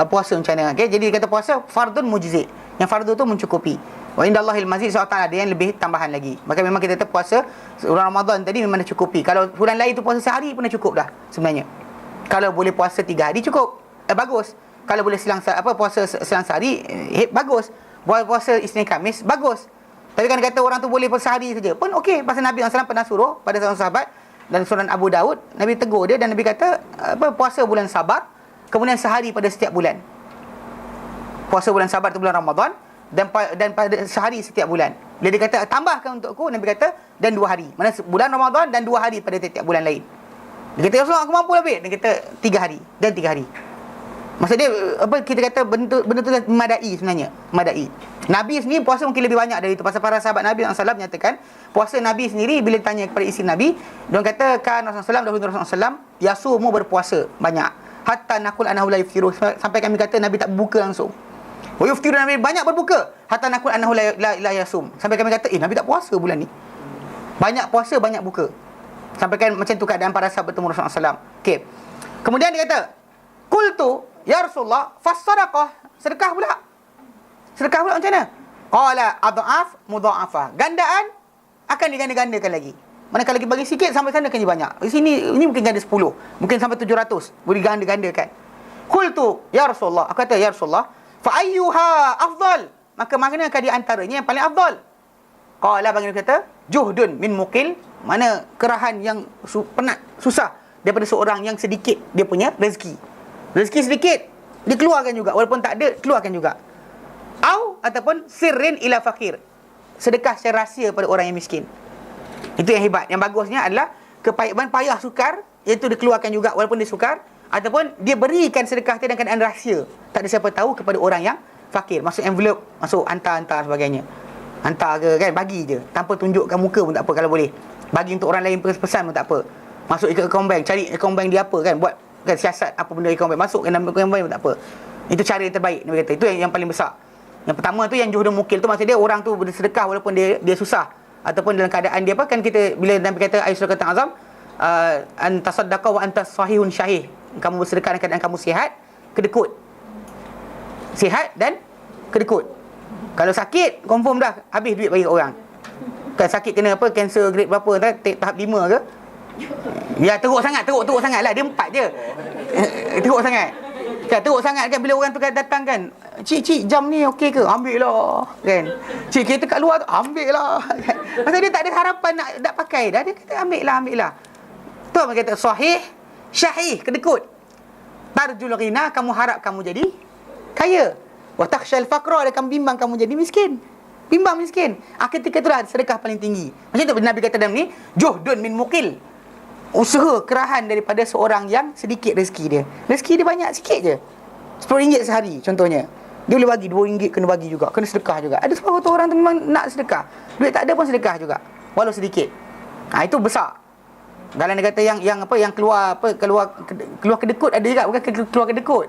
puasa macam mana. Okay? Jadi dia kata puasa fardun mujzi'. Yang fardu tu mencukupi. Wa indallahil mazid, Allah Taala ada yang lebih tambahan lagi. Maka memang kita kata puasa bulan Ramadan tadi memang dah cukupi. Kalau bulan lain tu puasa sehari pun dah cukup dah sebenarnya. Kalau boleh puasa 3 hari cukup. Bagus. Kalau boleh puasa selang sehari, bagus. Puasa Isnin Khamis, bagus. Tapi kan kata orang tu boleh puasa sehari saja pun okey. Pasal Nabi SAW pernah suruh pada seorang sahabat dan sunan Abu Daud, Nabi tegur dia dan Nabi kata puasa bulan Sabar, kemudian sehari pada setiap bulan. Puasa bulan Sabar tu bulan Ramadan dan pada sehari setiap bulan. Bila dia kata tambahkan untukku, Nabi kata dan 2 hari. Mana bulan Ramadan dan 2 hari pada tiap bulan lain. Dia kata, "Rasulullah, aku mampu lebih." Dia kata 3 hari dan 3 hari. Maksud dia kita kata benda tu memadai sebenarnya, memadai. Nabi sendiri puasa mungkin lebih banyak dari itu. Pasal para sahabat Nabi SAW menyatakan puasa Nabi sendiri bila tanya kepada isteri Nabi, dia kata kan Rasulullah SAW yasumu berpuasa banyak. Hatta naqul annahu la yuftiru, sampai kami kata Nabi tak berbuka langsung. Wa yuftiru, Nabi banyak berbuka. Hatta naqul annahu la yasum, sampai kami kata Nabi tak puasa bulan ni. Banyak puasa, banyak buka. Sampai kan macam tu keadaan para sahabat bertemu Rasulullah SAW. Okey. Kemudian dia kata, "Qultu ya Rasulullah, fas-sadaqah." Sedekah pula. Sedekah pula macam mana? Qala adhaf mudha'afah. Gandaan akan diganda-gandakan lagi. Mana kalau bagi sikit sampai sana kan dia banyak. Di sini ini mungkin ganda 10, mungkin sampai 700 boleh ganda-gandakan. Qultu ya Rasulullah, aku kata ya Rasulullah, fa ayyuha afdal? Maka manakah di antaranya yang paling afdal? Qala baginda kata, juhdun min muqil, mana kerahan yang penat, susah daripada seorang yang sedikit dia punya rezeki. Rezeki sedikit dia keluarkan juga, walaupun tak ada keluarkan juga. Ataupun sirrin ila fakir, sedekah secara rahsia pada orang yang miskin. Itu yang hebat. Yang bagusnya adalah payah sukar, iaitu dikeluarkan juga walaupun dia sukar, ataupun dia berikan sedekah dalam keadaan rahsia, tak ada siapa tahu, kepada orang yang fakir. Masuk envelope, masuk hantar sebagainya. Hantar ke kan, bagi je tanpa tunjukkan muka pun tak apa kalau boleh. Bagi untuk orang lain pesan pun tak apa. Masuk ke account bank, cari account bank dia apa kan, buat kan siasat apa benda account bank, masuk ke dalam account bank pun tak apa. Itu cara yang terbaik Nabi kata. Itu yang paling besar. Yang pertama tu yang juhdun mukil tu, maksud dia orang tu bersedekah walaupun dia susah, ataupun dalam keadaan dia apa kan, kita bila Nabi kata ayat surah azam, antasaddaqa wa antas sahihun syahih, kamu bersedekah dalam keadaan kamu sihat, kedekut. Sihat dan kedekut. Kalau sakit confirm dah habis duit bagi orang. Kan sakit kena apa, kanser grade berapa tahap 5 ke? Ya teruk sangat lah, dia 4 je. Teruk sangat. Kan teruk sangat kan bila orang tu kan datang kan, cik jam ni okey ke? Ambil lah kan. Cik kereta kat luar tu, ambil lah kan. Pasal dia tak ada harapan nak pakai dah, dia kata ambil lah. Tu apa kata sahih syahih, kedekut. Tarjul ghina, kamu harap kamu jadi kaya. Wa takhshal faqra, dia kamu bimbang kamu jadi miskin. Bimbang miskin. Ketika itulah sedekah paling tinggi. Macam tu Nabi kata dalam ni, juhdun min muqil, usaha kerahan daripada seorang yang sedikit rezeki dia. Rezeki dia banyak sikit je, RM10 sehari contohnya, dia boleh bagi RM2 kena bagi juga, kena sedekah juga. Ada sebahagian orang tu memang nak sedekah, duit tak ada pun sedekah juga walau sedikit. Itu besar. Dalam dia kata yang keluar kedekut ada juga, bukan keluar kedekut.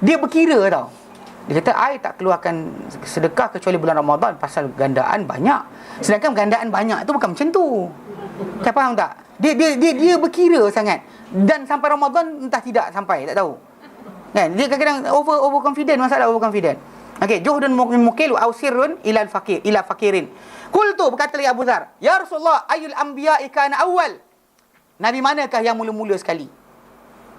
Dia berkira tau. Dia kata, I tak keluarkan sedekah kecuali bulan Ramadan pasal gandaan banyak. Sedangkan gandaan banyak tu bukan macam tu. Kau faham tak? Dia berkira sangat. Dan sampai Ramadan entah tidak sampai, tak tahu. Kan? Dia kadang-kadang over confident, masalah over confident. Okey, juhdun mukil au sirrun ila fakirin. Qultu, berkata lagi Abu Dzar, ya Rasulullah, ayyul anbiya'i kana awwal? Nabi manakah yang mula-mula sekali?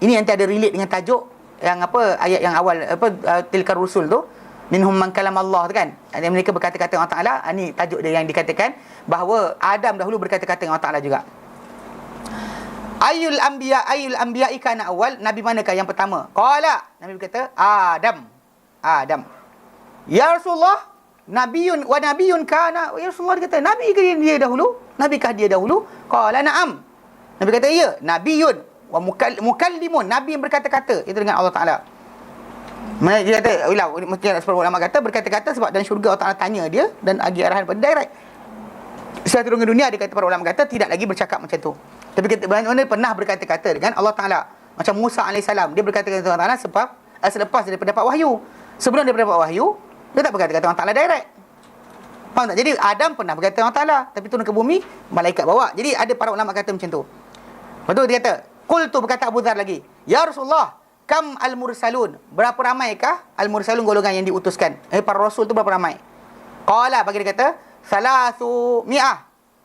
Ini nanti ada relate dengan tajuk yang apa, ayat yang awal apa, tilkar rusul tu, minhum man kalam Allah tu kan, mereka berkata-kata dengan Allah Taala. Ini tajuk dia yang dikatakan bahawa Adam dahulu berkata-kata dengan Allah Taala juga. Ayyul anbiya'i kana awal? Nabi manakah yang pertama? Qala, Nabi berkata Adam. Ya Rasulullah, nabiyun kana? Ya Rasulullah, dia kata nabi ke dia dahulu? Nabikah dia dahulu? Qala na'am. Nabi kata ya, nabiyun wa mukallimun, nabi yang berkata-kata, itu dengan Allah Taala. Mana dia kata, mungkin sebahagian ulama kata berkata-kata sebab dalam syurga Allah Taala tanya dia dan bagi arahan pada direct. Setelah turun ke dunia, dia kata, para ulama kata tidak lagi bercakap macam tu. Tapi mana pernah berkata-kata dengan Allah Taala. Macam Musa AS, dia berkata dengan Allah Taala selepas dia dapat wahyu. Sebelum dia dapat wahyu, dia tak berkata-kata Allah Taala direct. Faham tak? Jadi Adam pernah berkata dengan Allah Taala, tapi turun ke bumi, malaikat bawa. Jadi ada para ulama kata macam tu. Lepas tu dia kata, qultu, berkata Abu Dzar lagi, ya Rasulullah, kam al-mursalun? Berapa ramaikah al-mursalun, golongan yang diutuskan? Para rasul tu berapa ramai? Qala, bagi dia kata, 300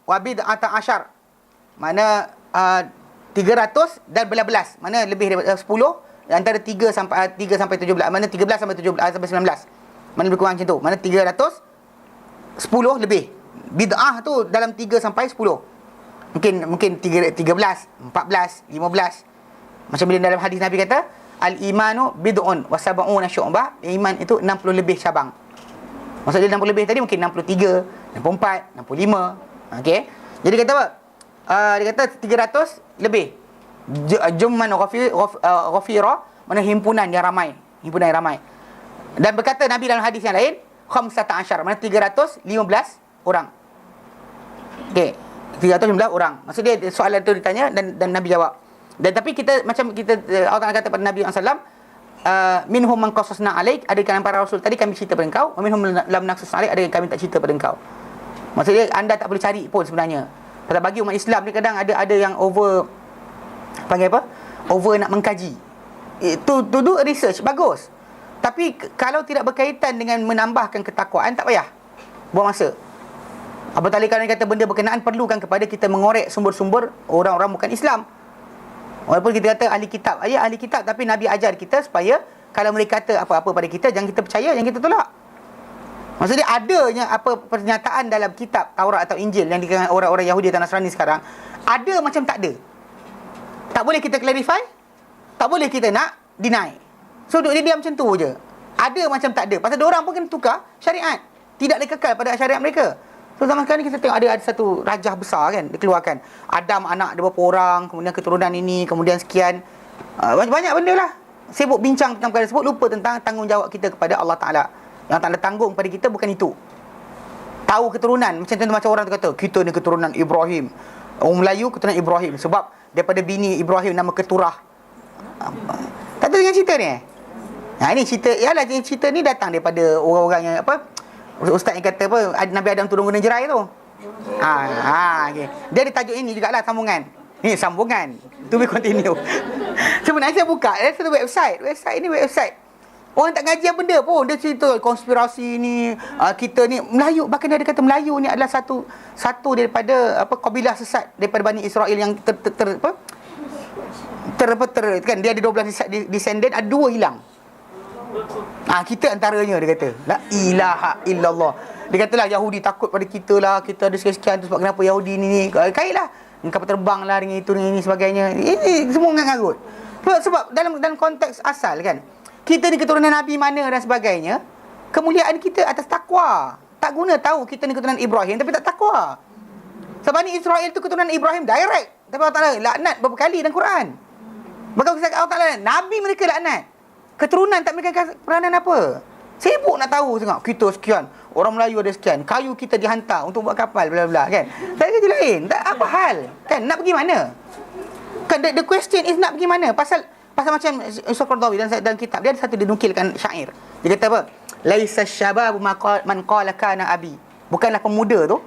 wa bid'ata asyar. Mana 300 dan belas. Mana lebih daripada 10, antara 3 sampai 17. Mana 13 sampai 17 sampai 19. Mana lebih kurang macam tu. Mana 310 lebih. Bid'ah tu dalam 3 sampai 10. Mungkin 13, 14, 15. Macam bila dalam hadis Nabi kata, al-imanu bid'un wa sab'una syu'bah. Iman itu 60 lebih cabang. Maksudnya 60 lebih tadi mungkin 63, 64, 65. Okey. Jadi kata apa? Dia kata 300 lebih. Jumman ghafira, mana himpunan yang ramai. Dan berkata Nabi dalam hadis yang lain, 15, mana 315 orang. Okey. 315 orang. Maksudnya soalan tu ditanya dan Nabi jawab. Dan tapi kita Allah Taala kata pada Nabi SAW, minhum man qasasna alaik, ada kalangan para rasul tadi kami cerita pada engkau, wa minhum lam naqsus alaik, ada yang kami tak cerita pada engkau. Maksudnya anda tak boleh cari pun sebenarnya. Pasal bagi umat Islam ni kadang ada yang over nak mengkaji. To do research bagus. Tapi kalau tidak berkaitan dengan menambahkan ketakwaan, tak payah buang masa. Abu Talib kalau kata benda berkenaan, perlukan kepada kita mengorek sumber-sumber orang-orang bukan Islam. Walaupun kita kata ahli kitab, ahli kitab, tapi Nabi ajar kita supaya kalau mereka kata apa-apa pada kita, jangan kita percaya, jangan kita tolak. Maksudnya adanya apa pernyataan dalam kitab Taurat atau Injil yang dikatakan orang-orang Yahudi dan Nasrani sekarang, ada macam tak ada. Tak boleh kita clarify, tak boleh kita nak deny. So duduk dia diam macam tu je. Ada macam tak ada. Pasal diorang pun kena tukar syariat. Tidak kekal pada syariat mereka. So zaman sekarang ni kita tengok ada satu rajah besar kan dikeluarkan. Adam anak dia berapa orang, kemudian keturunan ini, kemudian sekian. Banyak benda lah. Sibuk bincang tentang perkara tersebut, lupa tentang tanggungjawab kita kepada Allah Ta'ala. Yang tak ada tanggung pada kita bukan itu. Tahu keturunan. Macam orang tu kata, kita ni keturunan Ibrahim. Orang Melayu keturunan Ibrahim. Sebab daripada bini Ibrahim nama Keturah. Tak tahu dengan cerita ni ini cerita, cerita ni datang daripada orang-orang yang ustaz yang kata Nabi Adam turun guna jerai tu. Okay. Dia ada tajuk ini jugalah, sambungan. Ni sambungan. To be continue. Sebenarnya saya buka satu website. Website ni website orang tak ngaji apa benda pun. Dia cerita konspirasi ni, kita ni Melayu, bahkan dia ada kata Melayu ni adalah satu daripada kabilah sesat daripada Bani Israel yang kan dia ada 12 descendant, ada 2 hilang. Kita antaranya, dia kata. La ilaha illallah. Dia katalah Yahudi takut pada kita lah, kita ada sekian-sekian tu sebab kenapa Yahudi ni kaitlah kapal terbang lah dengan itu dengan ini sebagainya. Ini semua ngarut. Sebab dalam konteks asal kan, kita ni keturunan Nabi mana dan sebagainya, kemuliaan kita atas takwa. Tak guna tahu kita ni keturunan Ibrahim tapi tak takwa. Sebab Bani Israel tu keturunan Ibrahim direct, tapi Allah Ta'ala laknat berapa kali dalam Quran. Bahkan Allah Ta'ala Nabi mereka laknat. Keturunan tak memberikan peranan apa. Sibuk nak tahu tengok kita sekian, orang Melayu ada sekian, kayu kita dihantar untuk buat kapal bla bla kan. Tak ada kerja lain. Tak apa hal. Kan nak pergi mana? Kan the question is nak pergi mana? Pasal macam Yusuf Qaradawi dalam kitab dia ada satu dia nukilkan syair. Dia kata apa? Laisa syababu man qala kana abi. Bukanlah pemuda tu.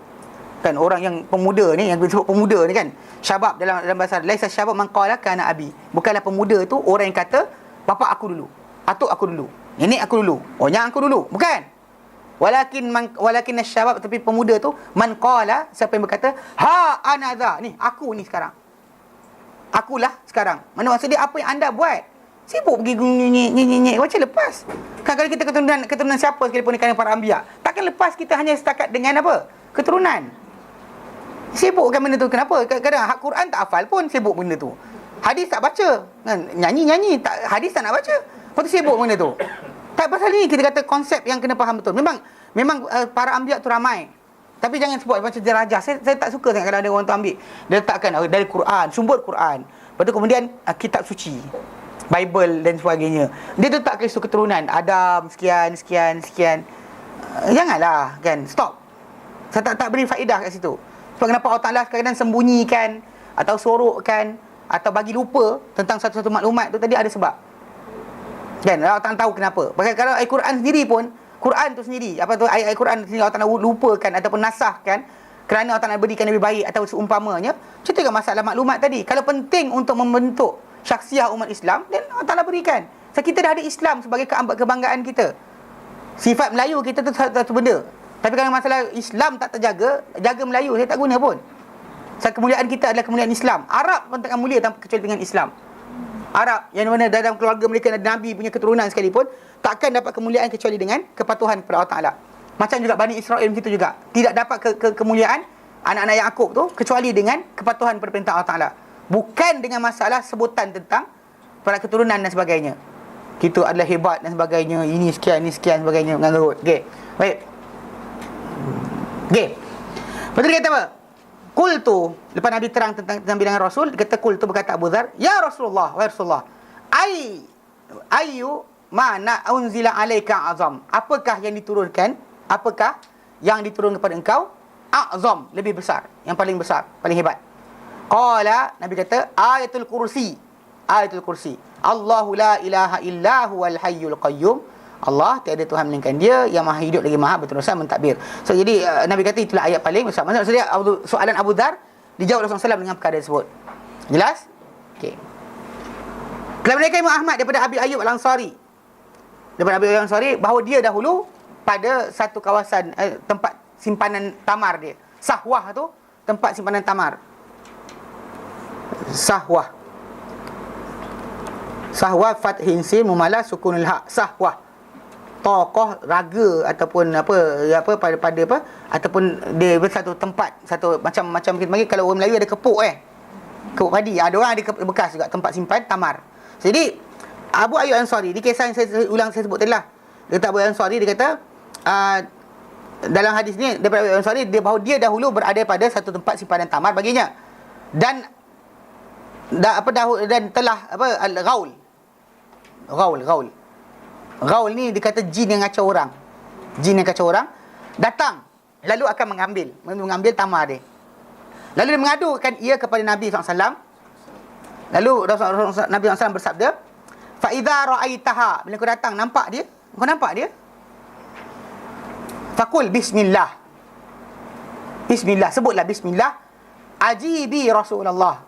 Kan orang yang pemuda ni, yang disebut pemuda ni kan. Syabab dalam bahasa laisa syabab man qala kana abi. Bukanlah pemuda tu orang yang kata bapa aku dulu, atuk aku dulu, nenek aku dulu, nyang aku dulu. Bukan. Walakin syabab, tapi pemuda tu man qala, siapa yang berkata ha anadha, ni aku ni sekarang. Akulah sekarang. Mana maksud dia apa yang anda buat? Sibuk pergi nyek macam lepas. Kan kalau kita keturunan siapa sekalipun ni, para anbiya, takkan lepas kita hanya setakat dengan apa? Keturunan. Sibukkan benda tu. Kenapa? Kadang-kadang Quran tak hafal pun sibuk benda tu. Hadis tak baca. Kan? Nyanyi tak, hadis tak nak baca. Lepas tu sibuk benda tu. Tak pasal ni kita kata konsep yang kena faham betul. Memang para anbiya tu ramai. Tapi jangan sebut macam derajah. Saya tak suka kalau ada orang tu ambil, dia letakkan dari Quran, sumber Quran. Lepas tu kemudian kitab suci, Bible dan sebagainya. Dia letakkan isu keturunan Adam sekian. Janganlah kan, stop. Saya tak beri faedah kat situ. Sebab kenapa Allah Ta'ala kadang-kadang sembunyikan atau sorokkan atau bagi lupa tentang satu-satu maklumat tu, tadi ada sebab. Kan Allah Ta'ala tahu kenapa. Bahkan kalau Al-Quran sendiri pun, Quran tu sendiri, ayat Al-Quran sendiri Allah Ta'ala lupakan ataupun nasahkan kerana Allah Ta'ala berikan lebih baik atau seumpamanya. Contohnya masalah maklumat tadi, kalau penting untuk membentuk syakhsiah umat Islam, dan Allah Ta'ala berikan. So kita dah ada Islam sebagai kebanggaan kita. Sifat Melayu kita tu satu benda. Tapi kalau masalah Islam tak terjaga, jaga Melayu saya tak guna pun. So kemuliaan kita adalah kemuliaan Islam. Arab pun takkan mulia tanpa kecuali dengan Islam. Arab yang mana dalam keluarga mereka ada Nabi punya keturunan sekalipun, takkan dapat kemuliaan kecuali dengan kepatuhan kepada Allah Ta'ala. Macam juga Bani Israel begitu juga. Tidak dapat kemuliaan anak-anak Yaqub tu kecuali dengan kepatuhan kepada perintah Allah Ta'ala. Bukan dengan masalah sebutan tentang para keturunan dan sebagainya. Kita adalah hebat dan sebagainya, ini sekian sebagainya, mengarut. Okey. Baik. Okey. Lepas tu dia kata apa? Qultu, lepas Nabi terang tentang bilangan Rasul, dia kata qultu, berkata Abu Dzar, ya Rasulullah, wa Rasulullah, ayu mana unzila alaika azam. Apakah yang diturunkan? Apakah yang diturunkan kepada engkau? Azam, lebih besar, yang paling besar, paling hebat. Qala, Nabi kata ayatul kursi. Ayatul kursi. Allahu la ilaha illa huwal hayyul qayyum. Allah tiada Tuhan melainkan Dia yang maha hidup lagi maha berterusan mentadbir. So jadi Nabi kata itulah ayat paling besar. Maksudnya soalan Abu Dzar dijawab Rasulullah SAW dengan perkara tersebut. Jelas? Okey. Kalau mereka Imam Ahmad daripada Abi Ayyub Al-Ansari, daripada Abu Ayyub Ansari bahawa dia dahulu pada satu kawasan tempat simpanan tamar dia. Sahwah tu tempat simpanan tamar. Sahwah fathin sin mumalah sukunul ha. Sahwah tokoh raga ataupun apa pada apa ataupun dia satu tempat, satu macam kita panggil, kalau orang Melayu ada kepuk kepuk padi, ada orang ada bekas juga tempat simpan tamar. Jadi Abu Ayyub Ansari di kisah yang saya sebut tadi lah, dia kata Abu Ayyub Ansari, dia kata dalam hadis ni daripada Abu Ayyub Ansari, dia bahawa dia dahulu berada pada satu tempat simpanan tamar baginya, dan telah Ghaul ni dikata jin yang kacau orang. Jin yang kacau orang datang lalu akan mengambil tamar dia. Lalu dia mengadukan ia kepada Nabi SAW. Lalu Nabi SAW bersabda, fa idza ra'aitaha, bila kau datang nampak dia, faqul bismillah, sebutlah bismillah, ajibi Rasulullah,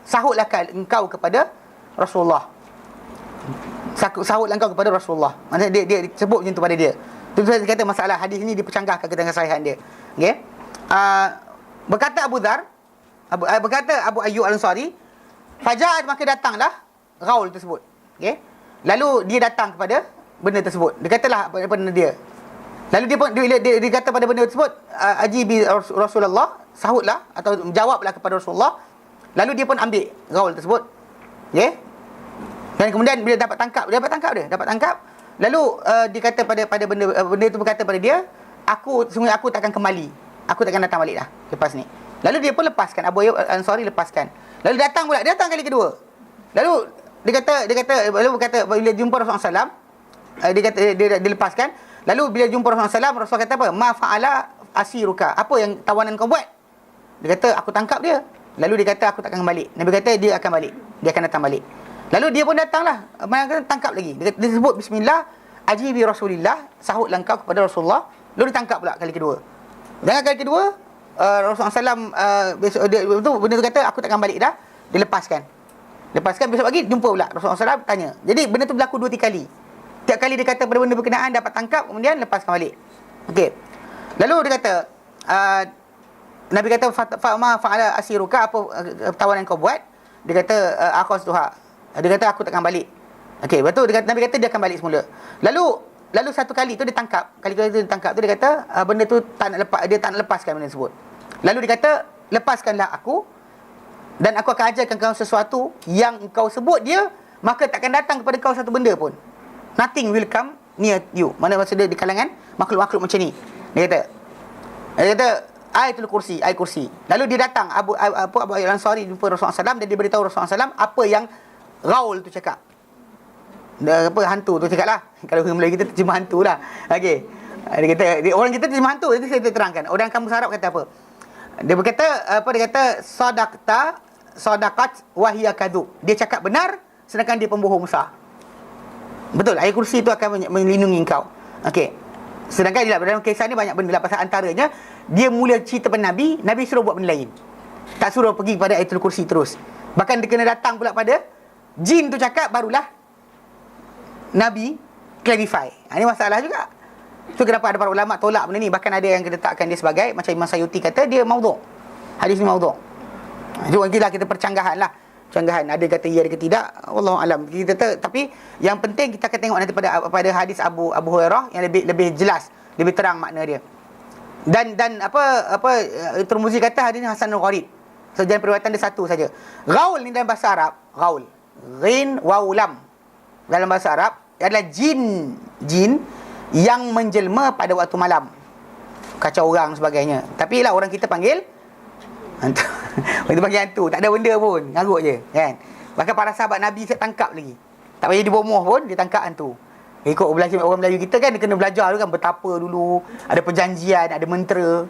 sahutlah engkau kepada Rasulullah. Sahutlah engkau kepada Rasulullah. Maksudnya dia sebut macam tu pada dia. Tu saya kata masalah hadis ni dipercanggahkan ke dengan sahihan dia. Okey. Berkata Abu Ayyub Al-Ansari, faja'at, maka datanglah Ghaul tersebut. Okey. Lalu dia datang kepada benda tersebut. Dia katalah benda dia. Lalu dia kata pada benda tersebut, ajibi Rasulullah, sahutlah atau jawablah kepada Rasulullah. Lalu dia pun ambil Ghaul tersebut. Okey. Dan kemudian bila dapat tangkap dia. Lalu dia kata pada benda itu berkata pada dia, sungguh aku takkan kembali. Aku takkan datang balik dah lepas ni. Lalu dia pun lepaskan, Abu Ayyub Ansari lepaskan. Lalu datang kali kedua. Lalu dia berkata bila jumpa Rasulullah SAW, dia lepaskan. Lalu bila jumpa Rasulullah SAW, Rasul kata apa? Ma fa'ala asiruka. Apa yang tawanan kau buat? Dia kata aku tangkap dia. Lalu dia kata aku takkan kembali. Nabi kata dia akan balik. Dia akan datang balik. Lalu dia pun datanglah, tangkap lagi. Dia sebut bismillah, ajibi Rasulillah, sahutlah engkau kepada Rasulullah. Lalu ditangkap pula kali kedua. Jangan kali kedua, Rasulullah SAW benda tu kata aku takkan balik dah. Dia lepaskan, besok pagi jumpa pula Rasulullah SAW tanya. Jadi benda tu berlaku 2-3 kali. Tiap kali dia kata pada benda berkenaan dapat tangkap, kemudian lepaskan balik. Okey. Lalu dia kata Nabi kata fa'ma fa'ala asiruka, apa tawanan kau buat? Dia kata aqastuha. Dia kata aku takkan balik. Okey, betul. Nabi kata dia akan balik semula. Lalu satu kali tu dia tangkap. Kali tu dia tangkap tu dia kata benda tu dia tak nak lepaskan benda tersebut. Lalu dia kata lepaskanlah aku dan aku akan ajarkan kau sesuatu yang kau sebut dia, maka takkan datang kepada kau satu benda pun. Nothing will come near you. Mana maksud dia di kalangan makhluk-makhluk macam ni. Dia kata ayatul kursi, ayat kursi. Lalu dia datang Abu Ayyub Ansari jumpa Rasulullah SAW dan dia beritahu Rasulullah SAW apa yang Ghaul tu cakap. Hantu tu cakap lah. Kalau orang Melayu kita terjemah hantu lah. Okey. Dia kata orang kita terjemah hantu. Jadi saya terangkan. Orang kampung Arab kata apa? Dia berkata dia kata sadaqat wa hiya kadhub. Dia cakap benar sedangkan dia pembohong besar. Betul. Ayat kursi tu akan melindungi kau. Okey. Sedangkan dalam kisah ni banyak benda lah. Pasal antaranya dia mula cerita pada Nabi suruh buat benda lain. Tak suruh pergi pada ayatul kursi terus. Bahkan dia kena datang pula pada jin tu cakap, barulah Nabi clarify. Ini masalah juga. So kenapa ada para ulama tolak benda ni? Bahkan ada yang letakkan dia sebagai, macam Imam Sayuti kata, dia maudhu'. Hadis ni maudhu'. Cuma kita percanggahan lah. Ada kata ya, ada kata tidak. Wallahu alam. Tapi yang penting kita akan tengok nanti pada hadis Abu Hurairah yang lebih jelas, lebih terang makna dia. Dan Tirmizi kata hadis ni hasanul gharib. So jalan periwayatan dia satu saja. Ghaul ni dalam bahasa Arab, ghaul, ghin waw lam, dalam bahasa Arab adalah jin yang menjelma pada waktu malam, kacau orang sebagainya. Tapi lah orang kita panggil hantu. Orang kita panggil hantu, tak ada benda pun, ngarut je kan. Bahkan para sahabat Nabi saya tangkap lagi. Tak payah dibomoh pun dia tangkap hantu. Ikut belajar orang Melayu kita kan, dia kena belajar tu kan, betapa dulu ada perjanjian, ada mentera.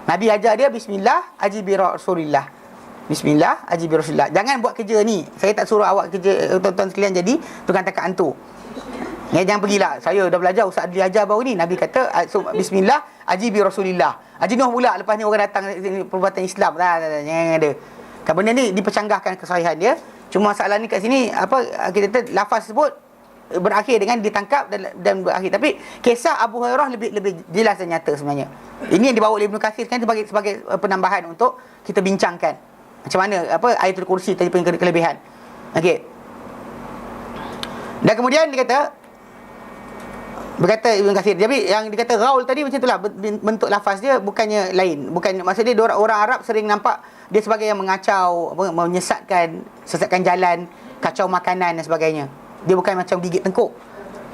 Nabi ajar dia bismillah ajibi Rasulillah. Bismillah ajibi Rasulillah. Jangan buat kerja ni. Saya tak suruh awak kerja, tuan-tuan sekalian jadi tukang tangkap hantu. Jangan pergilah. Saya dah belajar, Ustaz Adli ajar baru ni. Nabi kata bismillah ajibi Rasulillah. Haji Noh pula lepas ni orang datang perbuatan Islam. Jangan ada. Kan benda ni dipercanggahkan kesahihan dia. Cuma masalah ni kat sini kita kata lafaz sebut berakhir dengan ditangkap dan berakhir. Tapi kisah Abu Hurairah lebih jelas dan nyata sebenarnya. Ini yang dibawa oleh Ibnu Katsir kan sebagai penambahan untuk kita bincangkan macam mana ayatul kursi tadi punya kelebihan. Okey. Dan kemudian berkata Ibnu Katsir, jadi yang dikata Ghaul tadi macam itulah, bentuk lafaz dia bukannya lain. Bukan, maksud dia orang Arab sering nampak dia sebagai yang mengacau, sesatkan jalan, kacau makanan dan sebagainya. Dia bukan macam gigit tengkuk.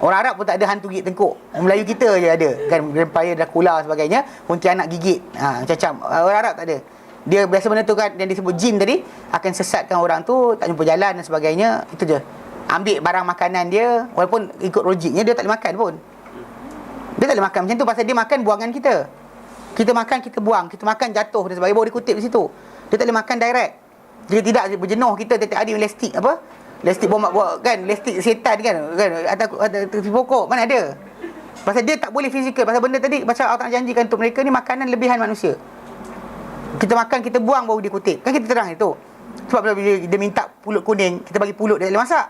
Orang Arab pun tak ada hantu gigit tengkuk. Orang Melayu kita je ada kan, vampire, Dracula sebagainya, pontianak gigit. Macam orang Arab tak ada. Dia biasa benda tu kan, yang disebut jin tadi akan sesatkan orang tu, tak jumpa jalan dan sebagainya. Itu je. Ambil barang makanan dia, walaupun ikut logiknya dia tak boleh makan pun. Dia tak boleh makan macam tu pasal dia makan buangan kita. Kita makan, kita buang, kita makan jatuh dan sebagainya, baru dikutip di situ. Dia tak boleh makan direct. Dia tidak berjenuh kita tiap hari plastik plastik bomak kan, plastik setan kan atas pokok mana ada. Pasal dia tak boleh fizikal, pasal benda tadi macam Allah janjikan untuk mereka ni makanan lebihan manusia. Kita makan, kita buang baru dia kutip. Kan kita terang itu. Sebab bila dia minta pulut kuning, kita bagi pulut dia boleh masak.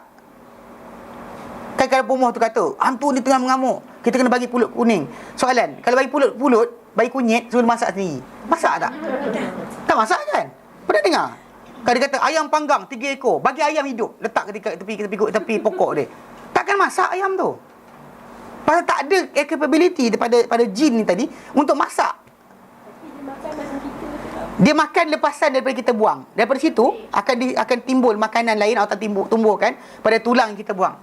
Kan kalau pemoh tu kata hantu ni tengah mengamuk, kita kena bagi pulut kuning. Soalan, kalau bagi pulut, bagi kunyit, suruh masak sendiri, masak tak? Tak masak kan? Pernah dengar? Kalau dia kata ayam panggang 3 ekor, bagi ayam hidup, letak ketika tepi pokok dia, takkan masak ayam tu. Pasal tak ada capability pada jin ni tadi untuk masak. Dia makan lepasan daripada kita buang. Daripada situ akan timbul makanan lain atau tumbuhkan pada tulang yang kita buang.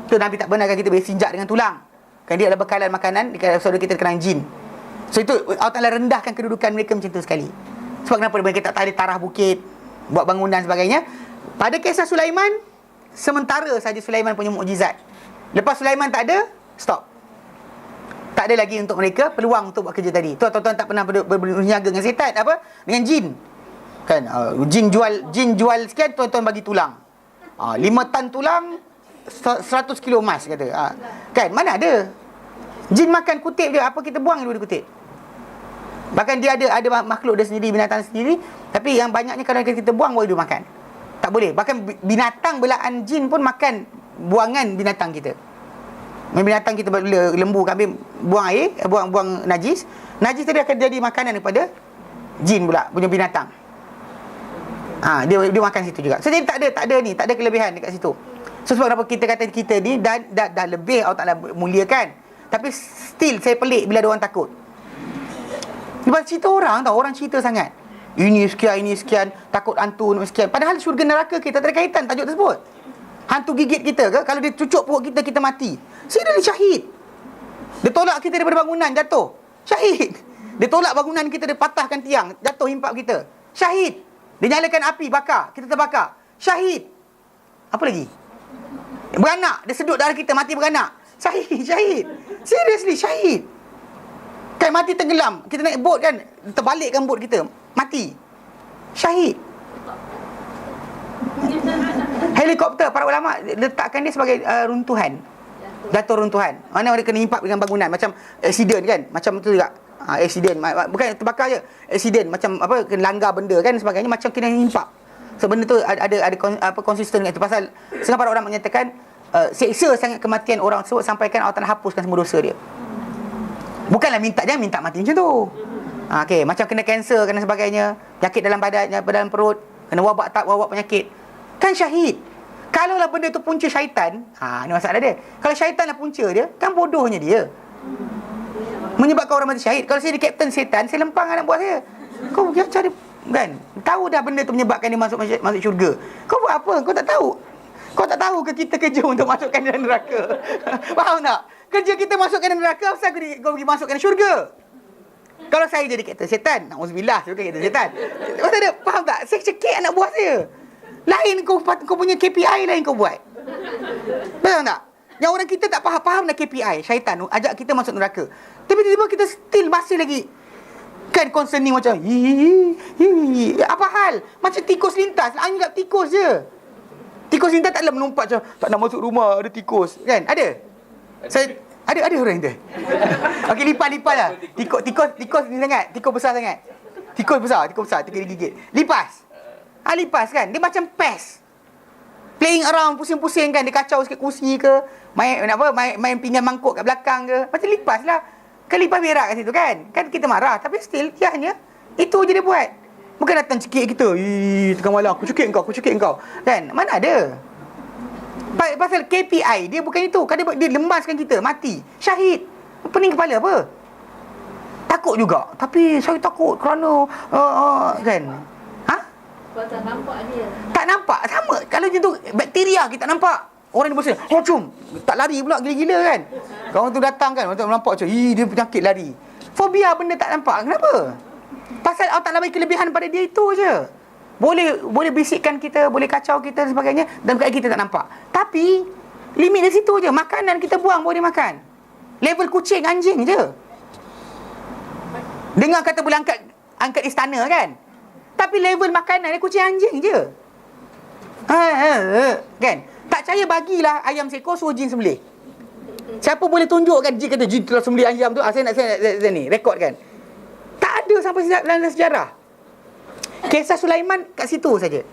Tu Nabi tak benarkan kita boleh sinjak dengan tulang. Kan dia ada bekalan makanan saudara kita terkena jin. So itu Allah Ta'ala rendahkan kedudukan mereka macam tu sekali. Sebab kenapa mereka tak ada tarah bukit, buat bangunan sebagainya. Pada kisah Sulaiman, sementara saja Sulaiman punya mukjizat. Lepas Sulaiman tak ada, stop. Tak ada lagi untuk mereka peluang untuk buat kerja tadi. Tuan-tuan tak pernah berniaga dengan setan dengan jin. Kan jin jual sekian, tuan-tuan bagi tulang. 5 tan tulang, 100 kilo emas kata. Kan mana ada. Jin makan kutip dia, apa kita buang dia kutip. Bahkan dia ada makhluk dia sendiri, binatang sendiri, tapi yang banyaknya kadang kita buang baru dia makan. Tak boleh. Bahkan binatang belaan jin pun makan buangan binatang kita. Binatang kita bila lembu, kambing buang air, buang najis tadi akan jadi makanan kepada jin pula punya binatang. Dia makan situ juga. So jadi tak ada kelebihan dekat situ. So sebab apa kita kata kita ni dah lebih Allah Ta'ala muliakan, tapi still saya pelik bila ada orang takut. Lepas cerita orang cerita sangat. Ini sekian, takut hantu sekian. Padahal syurga neraka kita tak ada kaitan tajuk tersebut. Hantu gigit kita ke, kalau dia cucuk perut kita mati. Dia syahid. Dia tolak kita daripada bangunan, jatuh, syahid. Dia tolak bangunan kita, dia patahkan tiang, jatuh himpak kita, syahid. Dia nyalakan api, bakar, kita terbakar, syahid. Apa lagi? Beranak, dia sedut darah kita, mati beranak, syahid. Seriously, syahid. Kan mati tenggelam, kita naik bot kan, terbalikkan bot kita, mati, syahid. Helikopter, para ulama letakkan dia sebagai runtuhan, jatuh runtuhan. Mana mereka kena himpak dengan bangunan, macam accident kan, macam tu juga. Accident, bukan terbakar je, accident macam kena langgar benda kan sebagainya, macam kena himpak. So benda tu ada konsisten dengan itu. Pasal setengah para ulama menyatakan seksa sangat kematian orang tersebut sampaikan Allah Ta'ala hapuskan semua dosa dia. Bukanlah jangan minta mati macam tu. Okey, macam kena kanser, kena sebagainya, penyakit dalam badan perut, kena wabak penyakit, kan syahid. Kalau lah benda tu punca syaitan, ni masalah dia. Kalau syaitan lah punca dia, kan bodohnya dia, menyebabkan orang mati syahid. Kalau saya di kapten setan, saya lempang anak buah saya. Kau cari kan, tahu dah benda tu menyebabkan dia masuk syurga. Kau buat apa? Kau tak tahu ke kita kerja untuk masukkan dia neraka? Faham tak? Kerja kita masukkan dia neraka, pasal kau pergi masukkan syurga. Kalau saya jadi kapten setan, na'udzubillah, saya bukan kapten setan. Pasal dia, faham tak? Saya cekik anak buah saya. Lain kau punya KPI lain kau buat. Faham tak? Yang orang kita tak faham dah KPI. Syaitan ajak kita masuk neraka, tapi tiba-tiba kita still masih lagi kan concerning macam apa hal? Macam tikus lintas, anggap tikus je. Tikus lintas taklah melompat macam tak nak masuk rumah, ada tikus kan? Ada. Saya ada orang tu. Okey, lipas lah. Tikus ni sangat, tikus besar sangat. Tikus besar, tikus gigit. Lipas kan? Dia macam pest Playing around, pusing-pusing kan, dia kacau sikit kursi ke, main pinggan mangkuk kat belakang ke, macam lipas lah. Kan lipas berak kat situ kan. Kan kita marah, tapi still tiahnya itu je dia buat. Bukan datang cekik kita, tengah malam aku cekik kau. Kan? Mana ada? Pasal KPI dia bukan itu. Kan dia lemaskan kita, mati, syahid. Pening kepala apa? Takut juga. Tapi saya takut kerana kan. Sebab tak nampak dia. Tak nampak. Sama. Kalau macam tu, bakteria kita tak nampak. Orang ni bosan. Cum. Tak lari pula gila-gila kan. Kawan tu datang kan. Orang nampak macam, dia penyakit lari. Fobia benda tak nampak. Kenapa? Pasal Allah Ta'ala bagi kelebihan pada dia itu je. Boleh bisikkan kita, boleh kacau kita dan sebagainya. Dan keadaan kita tak nampak. Tapi, limit di situ je. Makanan kita buang boleh makan. Level kucing, anjing je. Dengar kata boleh angkat istana kan. Tapi level makanan dia kucing anjing je. Kan? Tak percaya bagilah ayam seekor suruh jin sembelih. Siapa boleh tunjukkan jin kata jin telah sembelih ayam tu? Saya nak ni rekod kan. Tak ada sampai dalam sejarah. Kisah Sulaiman kat situ saja.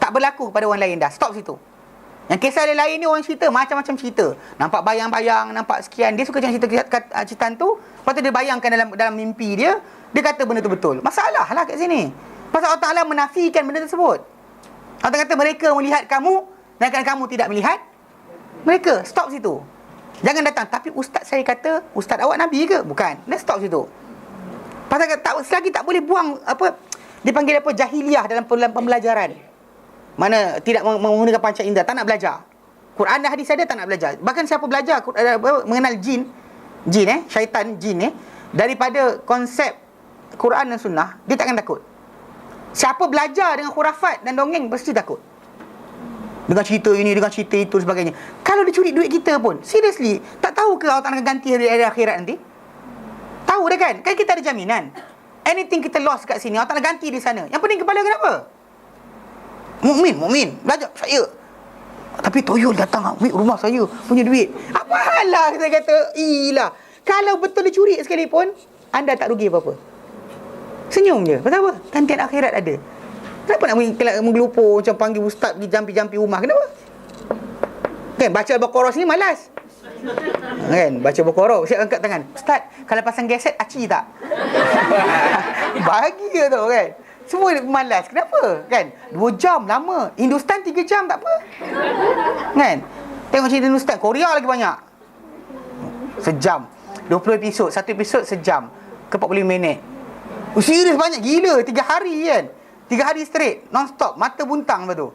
Tak berlaku kepada orang lain dah. Stop situ. Yang kisah dia lain ni orang cerita macam-macam cerita. Nampak bayang-bayang, nampak sekian. Dia suka cerita cerita tu. Lepas tu dia bayangkan dalam mimpi dia. Dia kata benda tu betul. Masalah lah kat sini. Pasal Allah Ta'ala menafikan benda tersebut. Allah kata mereka melihat kamu dan kamu tidak melihat mereka. Stop situ. Jangan datang. Tapi ustaz saya kata, ustaz awak Nabi ke? Bukan. Let's stop situ. Pasal selagi tak boleh buang dipanggil jahiliah dalam pembelajaran. Mana tidak menggunakan panca indera, tak nak belajar. Quran dan hadis ada tak nak belajar. Bahkan siapa belajar mengenal jin, syaitan jin daripada konsep Quran dan sunnah, dia takkan takut. Siapa belajar dengan khurafat dan dongeng mesti takut. Dengan cerita ini, dengan cerita itu sebagainya. Kalau dia curi duit kita pun, seriously, tak tahu ke Allah Ta'ala akan ganti hari akhirat nanti? Tahu dah kan? Kan kita ada jaminan. Anything kita lost kat sini, Allah Ta'ala ganti di sana. Yang pening kepala kenapa? Mukmin, belajar saya. Tapi toyol datang ambil rumah saya punya duit. Apa hal lah saya kata, ilah. Kalau betul dia curi sekalipun, anda tak rugi apa-apa. Senyum je. Pasal apa? Gantian akhirat ada. Kenapa nak menggelupur macam panggil ustaz pergi jampi-jampi rumah? Kenapa? Kan baca Al-Baqarah sini malas. Kan baca Al-Baqarah siap angkat tangan. Ustaz, kalau pasang geset aci tak? Bagi je tu kan. Semua malas. Kenapa? Kan 2 jam lama. Hindustan 3 jam tak apa. Kan? Tengok cerita Hindustan, Korea lagi banyak. Sejam. 20 episod, 1 episod sejam ke 45 minit. Serius banyak gila. 3 hari kan. 3 hari straight non-stop. Mata buntang lepas tu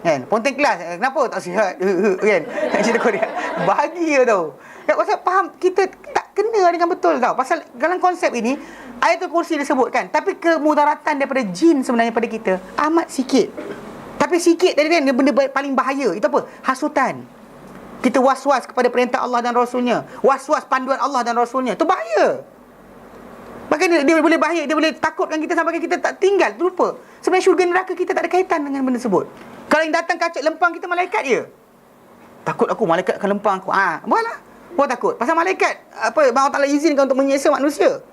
kan. Ponting kelas. Kenapa tak sihat kan. Cerita Korea. Bahagia tau kan. Pasal faham kita tak kena dengan betul tau. Pasal dalam konsep ini Ayatul Kursi disebut kan. Tapi kemudaratan daripada jin sebenarnya pada kita amat sikit. Tapi sikit tadi kan, benda paling bahaya. Itu apa? Hasutan. Kita was-was kepada perintah Allah dan Rasulnya. Was-was panduan Allah dan Rasulnya. Itu bahaya. Bahkan dia boleh bahaya, dia boleh takutkan kita sampai kita tak tinggal, terlupa. Sebenarnya syurga neraka kita tak ada kaitan dengan benda tersebut. Kalau yang datang kacak lempang kita malaikat je. Takut aku malaikat akan lempang aku. Buatlah. Buat takut. Pasal malaikat Allah Ta'ala izinkan untuk menyiksa manusia.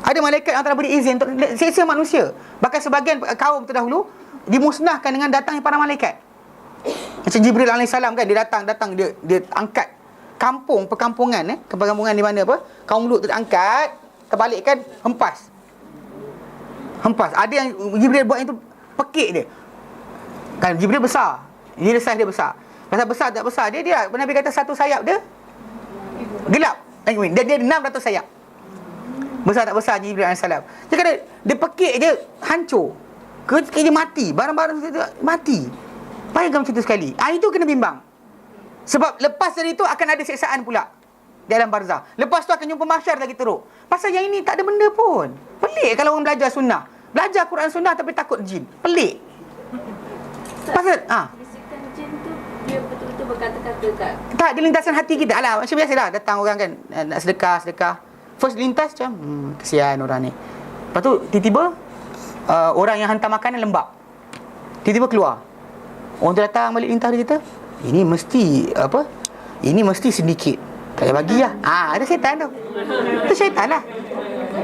Ada malaikat yang Allah Ta'ala beri izin untuk siksa manusia. Bahkan sebahagian kaum terdahulu dimusnahkan dengan datangnya para malaikat. Macam Jibril AS kan, dia datang dia angkat perkampungan di mana kaum Lut terangkat. Terbalikkan, hempas. Ada yang Jibril buat itu pekik dia. Kan Jibril besar. Size dia besar. Pasal besar tak besar dia Nabi kata satu sayap dia gelap. Dia 600 sayap. Besar tak besar Jibril AS. Dia kata dia pekik je hancur. Dia mati. Barang-barang itu mati. Bayangkan macam tu sekali. Itu kena bimbang. Sebab lepas dari itu akan ada siksaan pula di alam barzah. Lepas tu akan jumpa mahsyar lagi teruk. Pasal yang ini tak ada benda pun. Pelik kalau orang belajar sunnah. Belajar Quran sunnah tapi takut jin. Pelik. Pasal bisikan jin tu dia betul-betul berkata-kata tak, dia lintasan hati kita. Alah, macam biasalah datang orang kan nak sedekah. First lintas macam kesian orang ni. Lepas tu tiba-tiba orang yang hantar makanan lembab. Tiba-tiba keluar. Orang tu datang balik lintas, dia kata, ini mesti sedikit. Tak payah bagi lah. Ada syaitan tu. Itu syaitan lah.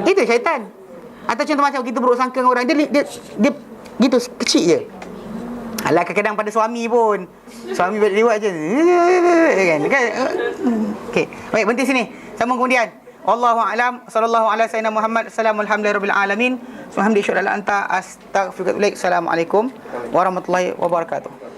Itu syaitan. Atau contoh macam kita buruk sangka dengan orang, dia gitu kecil je. Alah kadang-kadang pada suami pun. Suami buat je. Kan? Okey. Baik, berhenti sini. Sambung kemudian. Wallahu a'lam. Sallallahu ala sayyidina Muhammad. Alhamdulillahirabbil alamin. Subhanallah anta astaghfiruka wa atubu ilaik. Assalamualaikum warahmatullahi wabarakatuh.